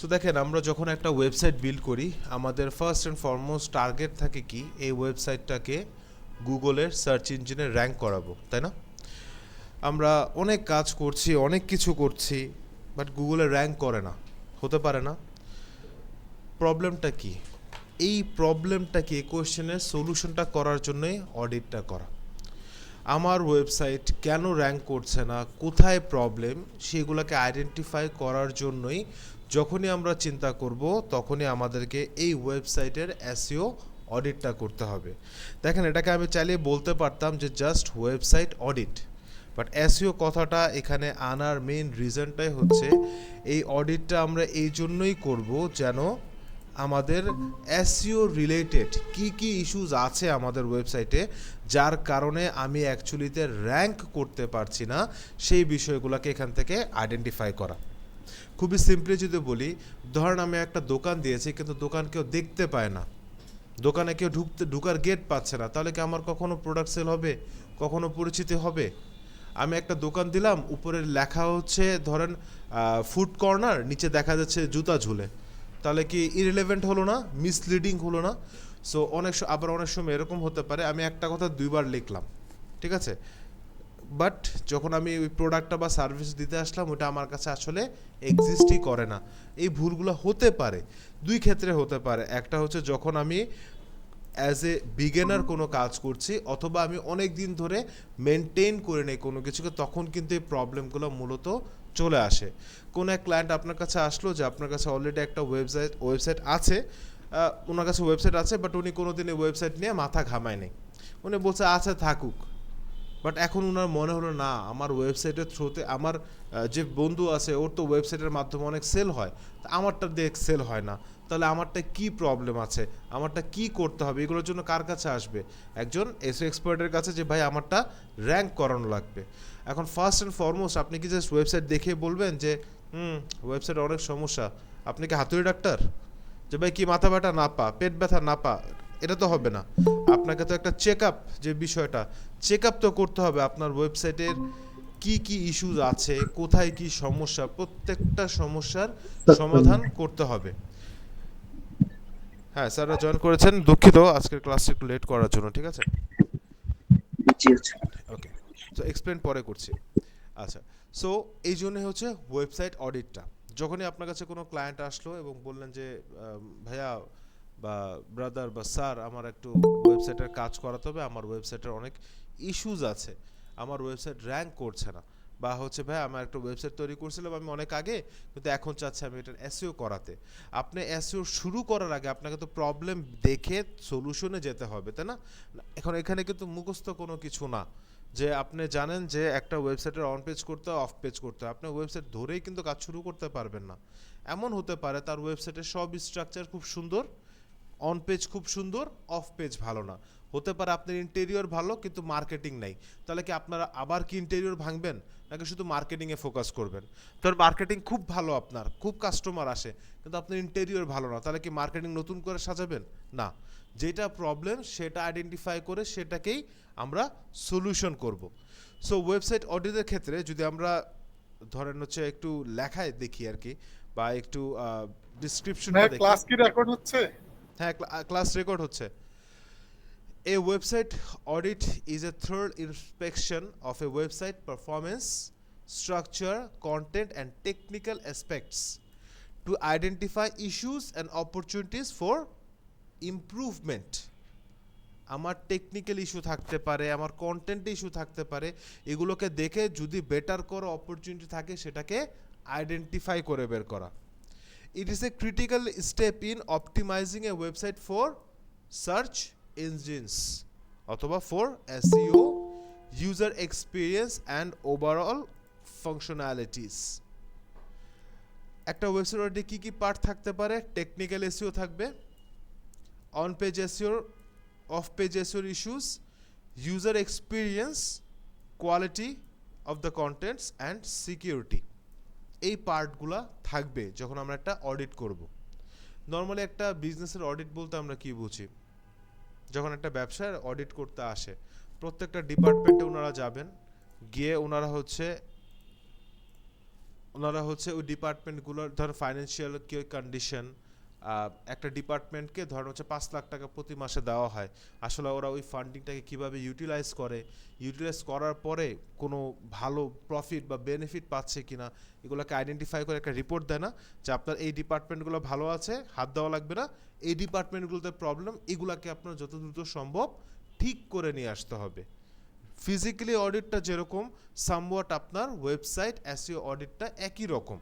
So দেখেন, আমরা যখন একটা ওয়েবসাইট বিল্ড করি, আমাদের ফার্স্ট অ্যান্ড ফরমোস্ট টার্গেট থাকে কি, এই ওয়েবসাইটটাকে গুগলের সার্চ ইঞ্জিনে র্যাঙ্ক করাবো, তাই না? আমরা অনেক কাজ করছি, অনেক কিছু করছি, বাট গুগলে র্যাঙ্ক করে না, হতে পারে না। প্রবলেমটা কি? এই প্রবলেমটা কি, এই কোয়েশ্চেনের সলিউশনটা করার জন্যই অডিটটা করা। আমার ওয়েবসাইট কেন র্যাঙ্ক করছে না, কোথায় প্রবলেম, সেগুলোকে আইডেন্টিফাই করার জন্যই যখনই আমরা চিন্তা করব, তখনই আমাদেরকে এই ওয়েবসাইটের এসইও অডিটটা করতে হবে। দেখেন, এটাকে আমি চাইলে বলতে পারতাম যে just website audit, but SEO কথাটা এখানে আনার মেইন রিজনটাই হচ্ছে এই অডিটটা আমরা এই জন্যই করব যেন আমাদের এসইও রিলেটেড কি কি ইস্যুস আছে আমাদের ওয়েবসাইটে, যার কারণে আমি অ্যাকচুয়ালিতে র্যাঙ্ক করতে পারছি না, সেই বিষয়গুলোকে এখান থেকে আইডেন্টিফাই করা। খুবই সিম্পলি যদি বলি, ধরেন আমি একটা দোকান দিয়েছি কিন্তু দোকান কেউ দেখতে পায় না, দোকানে কেউ ঢুকার গেট পাচ্ছে না, তাহলে কি আমার কখনো প্রোডাক্ট সেল হবে, কখনো পরিচিতি হবে? আমি একটা দোকান দিলাম, উপরে লেখা হচ্ছে ধরেন ফুড কর্নার, নিচে দেখা যাচ্ছে জুতা ঝুলে, তাহলে কি ইরিলেভেন্ট হলো না, মিসলিডিং হলো না? সো আবার অনেক সময় এরকম হতে পারে আমি একটা কথা দুইবার লিখলাম, ঠিক আছে, বাট যখন আমি ওই প্রোডাক্টটা বা সার্ভিস দিতে আসলাম, ওটা আমার কাছে আসলে এক্সিস্টই করে না। এই ভুলগুলো হতে পারে, দুই ক্ষেত্রে হতে পারে। একটা হচ্ছে যখন আমি অ্যাজ এ বিগিনার কোনো কাজ করছি, অথবা আমি অনেক দিন ধরে মেনটেন করে নেই কোনো কিছুকে, তখন কিন্তু এই প্রবলেমগুলো মূলত চলে আসে। কোনো এক ক্লায়েন্ট আপনার কাছে আসলো যে আপনার কাছে অলরেডি একটা ওয়েবসাইট আছে, ওনার কাছে ওয়েবসাইট আছে, বাট উনি কোনো দিন এই ওয়েবসাইট নিয়ে মাথা ঘামায় নেই। উনি বলছে আচ্ছা থাকুক, বাট এখন ওনার মনে হলো না, আমার ওয়েবসাইটের থ্রুতে আমার যে বন্ধু আছে ওর তো ওয়েবসাইটের মাধ্যমে অনেক সেল হয়, তা আমারটা দেখ সেল হয় না, তাহলে আমারটা কি প্রবলেম আছে, আমারটা কি করতে হবে, এগুলোর জন্য কার কাছে আসবে? একজন এসও এক্সপার্টের কাছে, যে ভাই আমারটা র্যাঙ্ক করানো লাগবে। এখন ফার্স্ট অ্যান্ড ফরমোস্ট আপনি কি জাস্ট ওয়েবসাইট দেখে বলবেন যে ওয়েবসাইটে অনেক সমস্যা, আপনি কি হাতুড়ি ডাক্তার যে ভাই কি মাথা ব্যথা না পা, পেট ব্যথা না পা? এটা তো হবে না। আপনাকে তো একটা চেক আপ, যে বিষয়টা চেক আপ তো করতে হবে আপনার ওয়েবসাইটের কি কি ইস্যুস আছে, কোথায় কি সমস্যা, প্রত্যেকটা সমস্যার সমাধান করতে হবে। হ্যাঁ, স্যাররা জয়েন করেছেন, দুঃখিত আজকের ক্লাসটা একটু লেট করার জন্য, ঠিক আছে? জি আচ্ছা। ওকে, তো এক্সপ্লেন পরে করছি। আচ্ছা, সো এই জন্য হচ্ছে ওয়েবসাইট অডিটটা। যখনই আপনার কাছে কোনো ক্লায়েন্ট আসলো এবং বললেন যে ভাইয়া বা ব্রাদার বা স্যার, আমার একটু ওয়েবসাইটের কাজ করাতে হবে, আমার ওয়েবসাইটের অনেক ইস্যুস আছে, আমার ওয়েবসাইট র্যাঙ্ক করছে না, বা হচ্ছে ভাই আমার একটা ওয়েবসাইট তৈরি করছিলাম আমি অনেক আগে, কিন্তু এখন চাচ্ছি আমি এটার এসইও করাতে। আপনি এসইও শুরু করার আগে আপনাকে তো প্রবলেম দেখে সলিউশনে যেতে হবে, তাই না? এখন এখানে কিন্তু মুখস্থ কোনো কিছু না যে আপনি জানেন যে একটা ওয়েবসাইটের অন পেজ করতে হয়, অফ পেজ করতে হয়, আপনি ওয়েবসাইট ধরেই কিন্তু কাজ শুরু করতে পারবেন না। এমন হতে পারে তার ওয়েবসাইটের সব স্ট্রাকচার খুব সুন্দর, অন পেজ খুব সুন্দর, অফ পেজ ভালো না। হতে পারে আপনার ইন্টেরিয়র ভালো কিন্তু মার্কেটিং নাই, তাহলে কি আপনারা আবার কি ইন্টেরিয়র ভাঙবেন, নাকি শুধু মার্কেটিংয়ে ফোকাস করবেন? তোর মার্কেটিং খুব ভালো, আপনার খুব কাস্টমার আসে, কিন্তু আপনার ইন্টেরিয়র ভালো না, তাহলে কি মার্কেটিং নতুন করে সাজাবেন? না। যেটা প্রবলেম সেটা আইডেন্টিফাই করে সেটাকেই আমরা সলিউশন করব। সো ওয়েবসাইট অডিটের ক্ষেত্রে যদি আমরা ধরেন হচ্ছে একটু লেখায় দেখি আর কি, বা একটু ডিসক্রিপশনটা ভাই দেখি। ক্লাস কি রেকর্ড হচ্ছে? হ্যাঁ, ক্লাস রেকর্ড হচ্ছে। A website audit is a thorough inspection of a website performance, structure, content, and technical aspects to identify issues and opportunities for improvement. আমার টেকনিক্যাল ইস্যু থাকতে পারে, আমার কন্টেন্ট ইস্যু থাকতে পারে, এগুলোকে দেখে যদি বেটার করার অপরচুনিটি থাকে সেটাকে আইডেন্টিফাই করে বের করা। It is a critical step in optimizing a website for search engines অথবা for SEO, user experience and overall functionalities. একটা ওয়েবসাইটে কি কি পার্ট থাকতে পারে? টেকনিক্যাল এসইও থাকবে, on page SEO, off page এসইওর issues, user experience, quality of the contents and security. এই পার্টগুলো থাকবে যখন আমরা একটা অডিট করব। নর্মালি একটা বিজনেসের অডিট বলতে আমরা কি বুঝি? যখন একটা ব্যবসার অডিট করতে আসে, প্রত্যেকটা ডিপার্টমেন্টে ওনারা যাবেন, গিয়ে ওনারা হচ্ছে ওনারা হচ্ছে ওই ডিপার্টমেন্টগুলোর ধর ফাইন্যান্সিয়াল কন্ডিশন, একটা ডিপার্টমেন্টকে ধরেন হচ্ছে 5 লাখ টাকা প্রতি মাসে দেওয়া হয়, আসলে ওরা ওই ফান্ডিংটাকে কীভাবে ইউটিলাইজ করার পরে কোনো ভালো প্রফিট বা বেনিফিট পাচ্ছে কিনা এগুলোকে আইডেন্টিফাই করে একটা রিপোর্ট দেয় না যে আপনার এই ডিপার্টমেন্টগুলো ভালো আছে, হাত দেওয়া লাগবে না, এই ডিপার্টমেন্টগুলোতে প্রবলেম, এগুলাকে আপনার যত দ্রুত সম্ভব ঠিক করে নিয়ে আসতে হবে। ফিজিক্যালি অডিটটা যেরকম সামওয়াট আপনার ওয়েবসাইট এসইও অডিটটা একই রকম,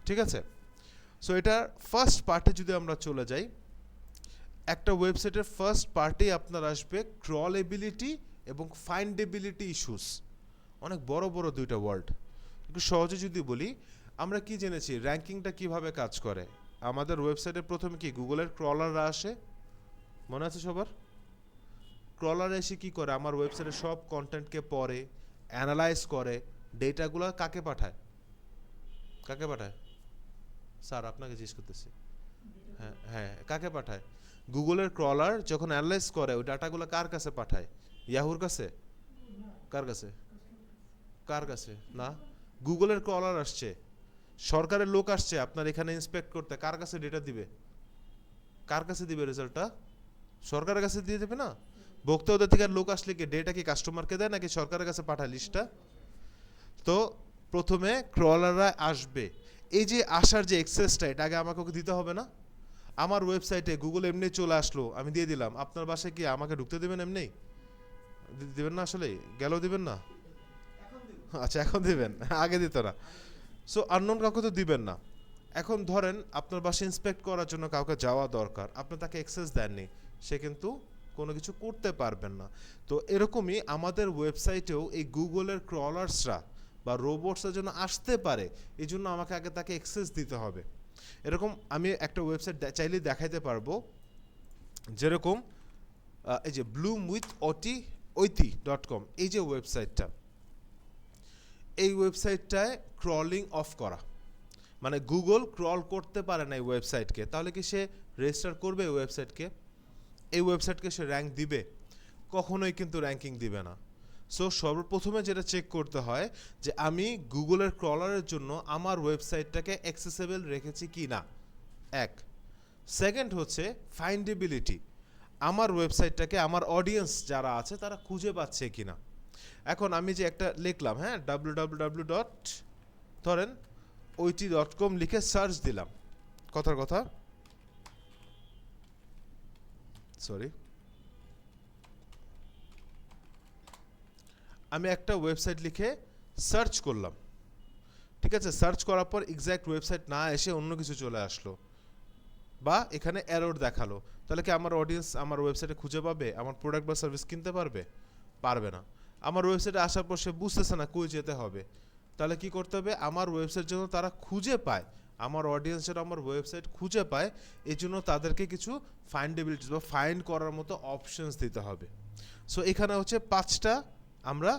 ঠিক আছে? সো এটার ফার্স্ট পার্টে যদি আমরা চলে যাই, একটা ওয়েবসাইটের ফার্স্ট পার্টেই আপনার আসবে ক্রলেবিলিটি এবং ফাইন্ডেবিলিটি ইস্যুস। অনেক বড় বড় দুইটা ওয়ার্ড, একটু সহজে যদি বলি, আমরা কি জেনেছি র্যাঙ্কিংটা কিভাবে কাজ করে? আমাদের ওয়েবসাইটে প্রথমে কি গুগলের ক্রলাররা আসে, মনে আছে সবার? ক্রলার এসে কী করে? আমার ওয়েবসাইটে সব কন্টেন্টকে পড়ে, অ্যানালাইজ করে, ডেটাগুলো কাকে পাঠায়? কাকে পাঠায় স্যার? আপনাকে জিজ্ঞেস করতেছি। হ্যাঁ হ্যাঁ, কাকে পাঠায়? গুগলের ক্রলার যখন অ্যানালাইজ করে ওই ডাটাগুলো কার কাছে পাঠায়? ইয়াহুর কাছে? কার কাছে? কার কাছে না, গুগলের ক্রলার আসছে, সরকারের লোক আসছে আপনার এখানে ইন্সপেক্ট করতে, কার কাছে ডেটা দিবে? কার কাছে দিবে রেজাল্টটা? সরকারের কাছে দিয়ে দেবে না? ভোক্তা অধিকার লোক আসলে কি ডেটা কি কাস্টমারকে দেয় নাকি সরকারের কাছে পাঠায় লিস্টটা? তো প্রথমে ক্রলাররা আসবে, এই যে আসার যে এক্সেসটা এটা আগে আমাকে ওকে দিতে হবে না? আমার ওয়েবসাইটে গুগল এমনি চলে আসলো, আমি দিয়ে দিলাম, আপনার বাসায় কি আমাকে ঢুকতে দেবেন? এমনি দিবেন না, আসলে গেলেও দিবেন না? আচ্ছা এখন দিবেন, আগে দিত না। সো আননোন কাউকে তো দিবেন না। এখন ধরেন আপনার বাসা ইন্সপেক্ট করার জন্য কাউকে যাওয়া দরকার, আপনি তাকে অ্যাক্সেস দেননি, সে কিন্তু কোনো কিছু করতে পারবেন না। তো এরকমই আমাদের ওয়েবসাইটেও এই গুগলের ক্রলার্সরা বা রোবটসের জন্য আসতে পারে, এই জন্য আমাকে আগে তাকে অ্যাক্সেস দিতে হবে। এরকম আমি একটা ওয়েবসাইট চাইলে দেখাইতে পারবো, যেরকম এই যে bloomwithoti.com, এই যে ওয়েবসাইটটা, এই ওয়েবসাইটটায় ক্রলিং অফ করা, মানে গুগল ক্রল করতে পারে না এই ওয়েবসাইটকে, তাহলে কি সে রেজিস্টার করবে এই ওয়েবসাইটকে? এই ওয়েবসাইটকে সে র্যাঙ্ক দিবে? কখনোই কিন্তু র্যাঙ্কিং দিবে না। সো সর্বপ্রথমে যেটা চেক করতে হয় যে আমি গুগলের ক্রলারের জন্য আমার ওয়েবসাইটটাকে অ্যাক্সেসেবল রেখেছি কি না, এক। সেকেন্ড হচ্ছে ফাইন্ডেবিলিটি, আমার ওয়েবসাইটটাকে আমার অডিয়েন্স যারা আছে তারা খুঁজে পাচ্ছে কি না। এখন আমি যে একটা লিখলাম, হ্যাঁ, www.ot.com লিখে সার্চ দিলাম, কথার কথা, সরি, আমি একটা ওয়েবসাইট লিখে সার্চ করলাম, ঠিক আছে? সার্চ করার পর এক্স্যাক্ট ওয়েবসাইট না এসে অন্য কিছু চলে আসলো, বা এখানে এরর দেখালো, তাহলে কি আমার অডিয়েন্স আমার ওয়েবসাইটে খুঁজে পাবে, আমার প্রোডাক্ট বা সার্ভিস কিনতে পারবে? পারবে না। আমার ওয়েবসাইটে আসার পর সে বুঝতেছে না কই যেতে হবে, তাহলে কি করতে হবে? আমার ওয়েবসাইট যেন তারা খুঁজে পায়, আমার অডিয়েন্স যেন আমার ওয়েবসাইট খুঁজে পায়, এই জন্য তাদেরকে কিছু ফাইন্ডেবিলিটিস বা ফাইন্ড করার মতো অপশনস দিতে হবে। সো এখানে হচ্ছে 5টা আমরা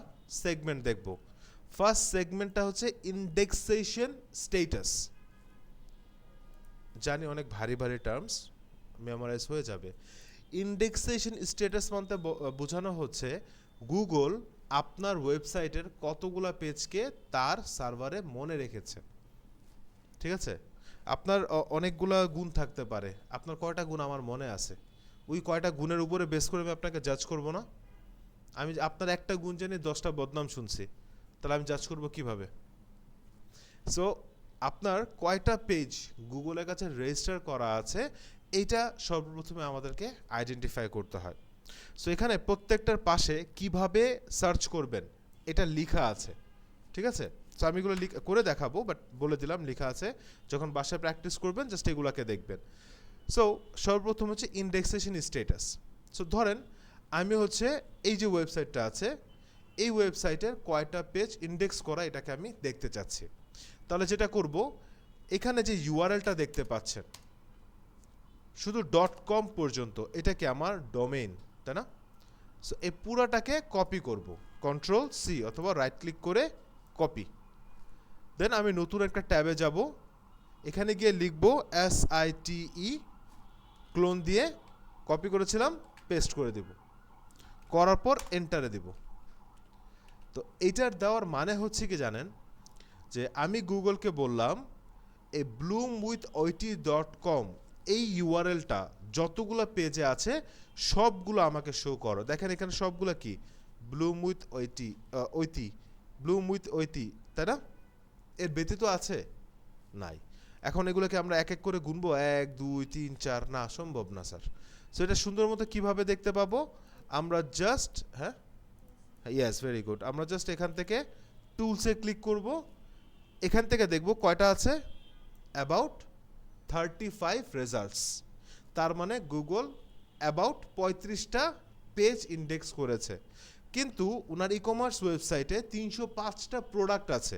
সেগমেন্ট দেখব। ফার্স্ট সেগমেন্টটা হচ্ছে ইন্ডেক্সেশন স্টেটাস। জানি অনেক ভারী ভারী টার্মস, মেমোরাইজ হয়ে যাবে। ইন্ডেক্সেশন স্ট্যাটাস মানে বোঝানো হচ্ছে গুগল আপনার ওয়েবসাইটের কতগুলা পেজকে তার সার্ভারে মনে রেখেছে, ঠিক আছে? আপনার অনেকগুলা গুণ থাকতে পারে, আপনার কয়টা গুণ আমার মনে আছে, ওই কয়টা গুণের উপরে বেস করে আমি আপনাকে জাজ করব না? আমি আপনার একটা গুণ জানি 10টা বদনাম শুনছি, তাহলে আমি জাজ করব কিভাবে? সো আপনার কয়টা পেজ গুগলের কাছে রেজিস্টার করা আছে এইটা সর্বপ্রথমে আমাদেরকে আইডেন্টিফাই করতে হয়। সো এখানে প্রত্যেকটার পাশে কিভাবে সার্চ করবেন এটা লেখা আছে, ঠিক আছে? সো আমি এগুলো করে দেখাবো, বাট বলে দিলাম লেখা আছে, যখন বাসায় প্র্যাকটিস করবেন জাস্ট এগুলোকে দেখবেন। সো সর্বপ্রথম হচ্ছে ইন্ডেক্সেশন স্ট্যাটাস। সো ধরেন আমি হচ্ছে এই যে ওয়েবসাইটটা আছে, এই ওয়েবসাইটের কয়টা পেজ ইন্ডেক্স করা এটাকে আমি দেখতে চাচ্ছি। তাহলে যেটা করব, এখানে যে ইউআরএলটা দেখতে পাচ্ছেন শুধু .com পর্যন্ত, এটা কি আমার ডোমেইন, তাই না? সো এই পুরাটাকে কপি করব, Ctrl+C অথবা রাইট ক্লিক করে কপি। দেন আমি নতুন একটা ট্যাবে যাব, এখানে গিয়ে লিখব SITE, ক্লোন দিয়ে কপি করেছিলাম পেস্ট করে দেব, করার পর এন্টারে দেব। তো এইটার দেওয়ার মানে হচ্ছে কি জানেন, যে আমি গুগলকে বললাম এই bloomwithoit.com এই ইউআরএলটা যতগুলো পেজে আছে সবগুলো আমাকে শো করো। দেখেন এখানে সবগুলো কি bloomwithoit, তাই না? এর ব্যতীত আছে? নাই। এখন এগুলোকে আমরা এক এক করে গুনবো, 1 2 3 4, না সম্ভব না স্যার। সো এটা সুন্দর মতো কিভাবে দেখতে পাবো? আমরা জাস্ট ইয়েস, ভেরি গুড, আমরা জাস্ট এখান থেকে টুলসে ক্লিক করব, এখান থেকে দেখব কয়টা আছে, অ্যাবাউট 35 রেজাল্টস। তার মানে গুগল অ্যাবাউট 35টা পেজ ইন্ডেক্স করেছে। কিন্তু ওনার ই কমার্স ওয়েবসাইটে 305টা প্রোডাক্ট আছে।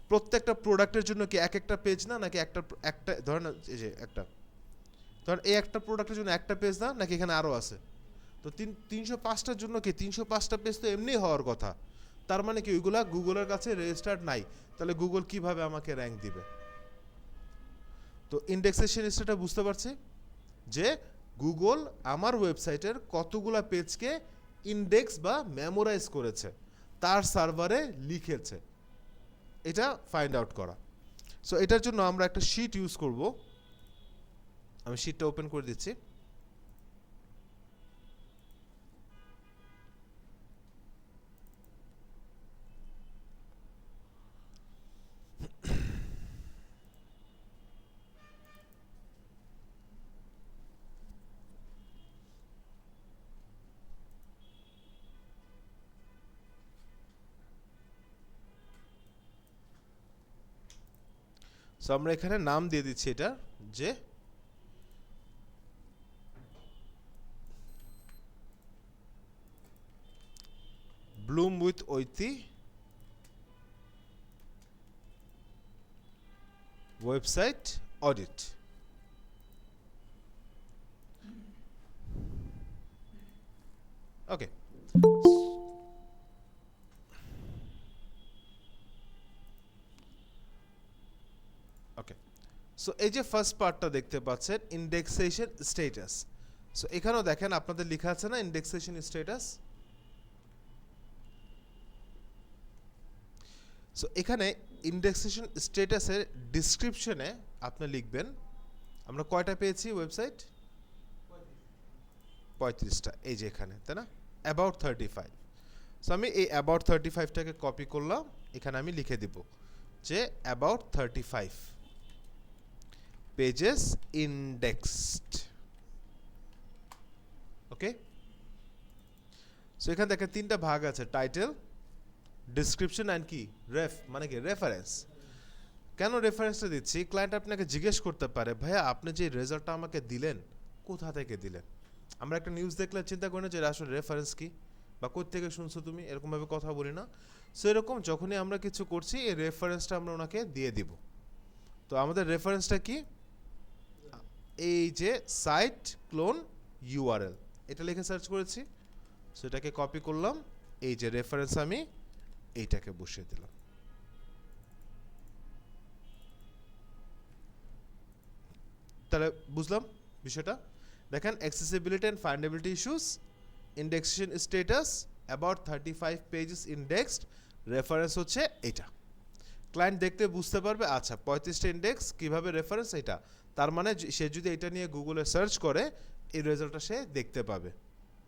প্রত্যেকটা প্রোডাক্টের জন্য কি এক একটা পেজ না, নাকি একটা একটা ধরেন এই যে একটা, ধরেন এই একটা প্রোডাক্টের জন্য একটা পেজ না, নাকি এখানে আরও আছে? তো 305টার জন্য কি 305টা পেজ তো এমনি হওয়ার কথা। তার মানে কি ওইগুলা গুগলের কাছে রেজিস্টার্ড নাই। তাহলে গুগল কিভাবে আমাকে র্যাঙ্ক দিবে? তো ইন্ডেক্সেশন হিস্ট্রিটা বুঝতে পারছি যে গুগল আমার ওয়েবসাইটের কতগুলা পেজকে ইন্ডেক্স বা মেমোরাইজ করেছে, তার সার্ভারে লিখেছে, এটা ফাইন্ড আউট করা। সো এটার জন্য আমরা একটা শিট ইউজ করব। আমি শিটটা ওপেন করে দিচ্ছি। সো আমরা এখানে নাম দিয়ে দিচ্ছি এটা, যে bloomwithoit ওয়েবসাইট অডিট। ওকে, ওকে। সো এই যে ফার্স্ট পার্টটা দেখতে পাচ্ছেন ইন্ডেক্সেশন স্ট্যাটাস। সো এখানেও দেখেন আপনাদের লেখা আছে না ইন্ডেক্সেশন স্ট্যাটাস। সো এখানে ইন্ডেক্সেশন স্ট্যাটাসের ডিসক্রিপশনে আপনি লিখবেন আমরা কয়টা পেয়েছি ওয়েবসাইট, 35টা, এই যে এখানে, তাই না, অ্যাবাউট 35। সো আমি এই অ্যাবাউট 35টাকে কপি করলাম, এখানে আমি লিখে দিব যে about 35 pages indexed. Okay, so এখানে দেখেন তিনটা ভাগ আছে, টাইটেল, ডিসক্রিপশন অ্যান্ড কি রেফ, মানে কি রেফারেন্স। কেন রেফারেন্সটা দিচ্ছি? ক্লায়েন্ট আপনাকে জিজ্ঞেস করতে পারে, ভাইয়া আপনি যে রেজাল্টটা আমাকে দিলেন কোথা থেকে দিলেন? আমরা একটা নিউজ দেখলে চিন্তা করি না যে আসলে রেফারেন্স কি বা কোথা থেকে শুনছো তুমি, এরকমভাবে কথা বলি না। সো এরকম যখনই আমরা কিছু করছি এই রেফারেন্সটা আমরা ওনাকে দিয়ে দিব। তো আমাদের রেফারেন্সটা কি? এই যে সাইট ক্লোন ইউআরএল, এটা লিখে সার্চ করেছি, সো এটাকে কপি করলাম, এই যে রেফারেন্স আমি এইটাকে বসিয়ে দিলাম। তাহলে বুঝলাম বিষয়টা। দেখেন accessibility and findability issues, indexation status, about 35 pages indexed, reference হচ্ছে এটা। ক্লায়েন্ট দেখতে বুঝতে পারবে আচ্ছা 35টা ইন্ডেক্স কীভাবে রেফারেন্স এটা, তার মানে সে যদি এটা নিয়ে গুগলে সার্চ করে এই রেজাল্টটা সে দেখতে পাবে,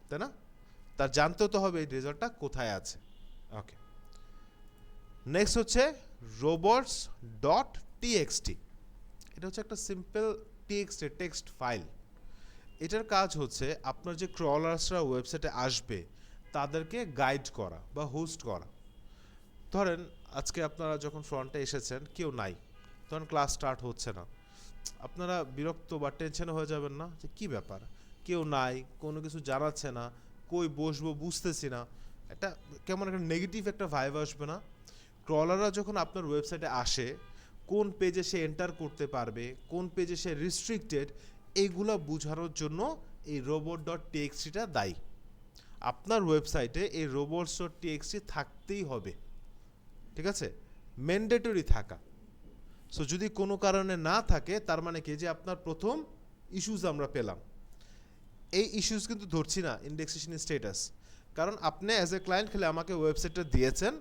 তাই না? তার জানতেও তো হবে এই রেজাল্টটা কোথায় আছে। ওকে, নেক্সট হচ্ছে robots ডট টিএক্সটি। এটা হচ্ছে একটা সিম্পল টিএক্সটি টেক্সট ফাইল। এটার কাজ হচ্ছে আপনার যে ক্রলার্সরা ওয়েবসাইটে আসবে তাদেরকে গাইড করা বা হোস্ট করা। ধরেন আজকে আপনারা যখন ফ্রন্টে এসেছেন কেউ নাই, তখন ক্লাস স্টার্ট হচ্ছে না, আপনারা বিরক্ত বা টেনশনে হয়ে যাবেন না যে কী ব্যাপার, কেউ নাই, কোনো কিছু জানাচ্ছে না, কই বসবো বুঝতেছি না, এটা কেমন একটা নেগেটিভ একটা ভাইব আসবে না? ক্রলাররা যখন আপনার ওয়েবসাইটে আসে কোন পেজে সে এন্টার করতে পারবে, কোন পেজে সে রিস্ট্রিক্টেড, এইগুলো বোঝানোর জন্য এই রোবট ডট টিএক্সটিটা দায়ী। আপনার ওয়েবসাইটে এই রোবটস ডট টিএক্সটি থাকতেই হবে, ঠিক আছে, ম্যান্ডেটরি থাকা। সো যদি কোনো কারণে না থাকে তার মানে কি যে আপনার প্রথম ইস্যুস আমরা পেলাম, এই ইস্যুস কিন্তু ধরছি না ইন্ডেক্সেশন স্ট্যাটাস, কারণ আপনি অ্যাজ এ ক্লায়েন্ট খেলে আমাকে ওয়েবসাইটটা দিয়েছেন,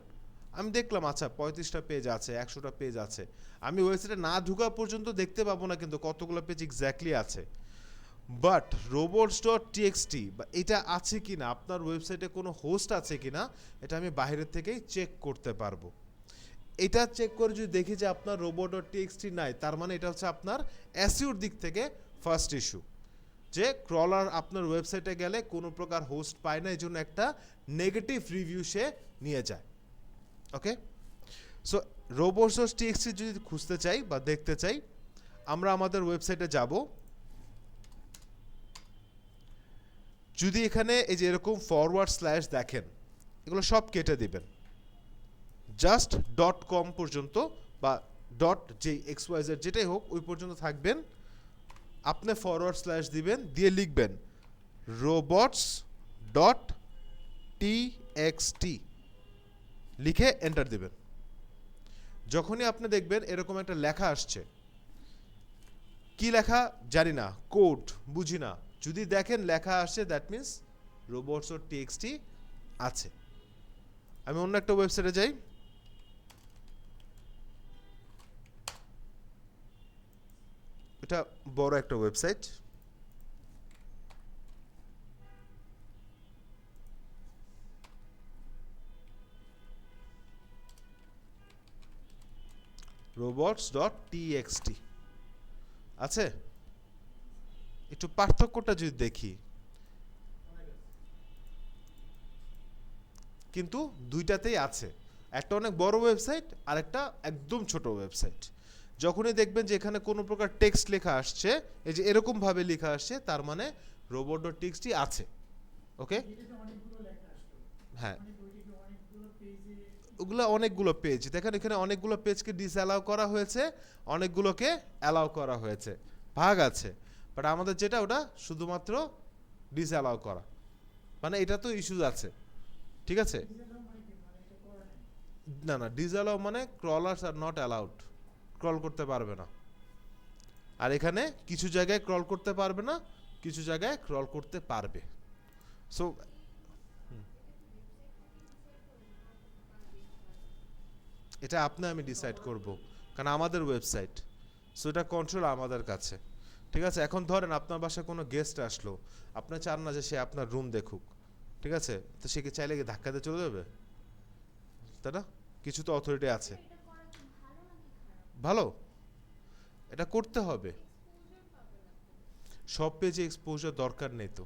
আমি দেখলাম আচ্ছা 35টা পেজ আছে, 100টা পেজ আছে, আমি ওয়েবসাইটে না ঢোকা পর্যন্ত দেখতে পাবো না কিন্তু কতগুলো পেজ এক্স্যাক্টলি আছে। বাট robots.txt বা এটা আছে কি না, আপনার ওয়েবসাইটে কোনো হোস্ট আছে কি না, এটা আমি বাইরের থেকেই চেক করতে পারবো। এটা চেক করে যদি দেখি যে আপনার robot.txt নাই, তার মানে এটা হচ্ছে আপনার এসইওর দিক থেকে ফার্স্ট ইস্যু, যে ক্রলার আপনার ওয়েবসাইটে গেলে কোনো প্রকার হোস্ট পায় না, এই জন্য একটা নেগেটিভ রিভিউ সে নিয়ে যায়। ওকে, সো robots.txt যদি খুঁজতে চাই বা দেখতে চাই, আমরা আমাদের ওয়েবসাইটে যাব। যদি এখানে এই যে এরকম ফরওয়ার্ড স্ল্যাশ দেখেন, এগুলো সব কেটে দিবেন, জাস্ট .com পর্যন্ত বা ডট যে XYZ যেটাই হোক ওই পর্যন্ত থাকবেন। আপনি ফরওয়ার্ড স্ল্যাশ দিবেন, দিয়ে লিখবেন robots.txt, লিখে এন্টার দিবেন। যখনই আপনি দেখবেন এরকম একটা লেখা আসছে, কি লেখা জানি না, কোড বুঝি না, যদি দেখেন লেখা আসছে দ্যাট মিন্স robots.txt আছে। আমি অন্য একটা ওয়েবসাইটে যাই, এটা বড় একটা ওয়েবসাইট, robots.txt আছে। একটু পার্থক্যটা যদি দেখি, কিন্তু দুইটাতেই আছে, একটা অনেক বড় ওয়েবসাইট আর একটা একদম ছোট ওয়েবসাইট। যখনই দেখবেন যে এখানে কোনো প্রকার টেক্সট লেখা আসছে, এই যে এরকম ভাবে লেখা আসছে, তার মানে robot.txt আছে। ওকে, হ্যাঁ, ওগুলো অনেকগুলো পেজ দেখেন, এখানে অনেকগুলো পেজকে ডিসঅ্যালাউ করা হয়েছে, অনেকগুলোকে অ্যালাউ করা হয়েছে, ভাগ আছে। বাট আমাদের যেটা ওটা শুধুমাত্র ডিসঅ্যালাউ করা, মানে এটা তো ইস্যুজ আছে, ঠিক আছে। না না, ডিসঅ্যালাউ মানে ক্রলার্স আর নট অ্যালাউড, ক্রল করতে পারবে না। আর এখানে কিছু জায়গায় ক্রল করতে পারবে না, কিছু জায়গায় ক্রল করতে পারবে। সো এটা আমি ডিসাইড করব, কারণ আমাদের ওয়েবসাইট, সো এটা কন্ট্রোল আমাদের কাছে, ঠিক আছে। এখন ধরেন আপনার বাসায় কোনো গেস্ট আসলো, আপনি চান না যে সে আপনার রুম দেখুক, ঠিক আছে, তো সে কি চাইলে কি ধাক্কা দিয়ে চলে যাবে, তাই না? কিছু তো অথরিটি আছে। ভালো, এটা করতে হবে, সব পেজে এক্সপোজার দরকার নেই তো।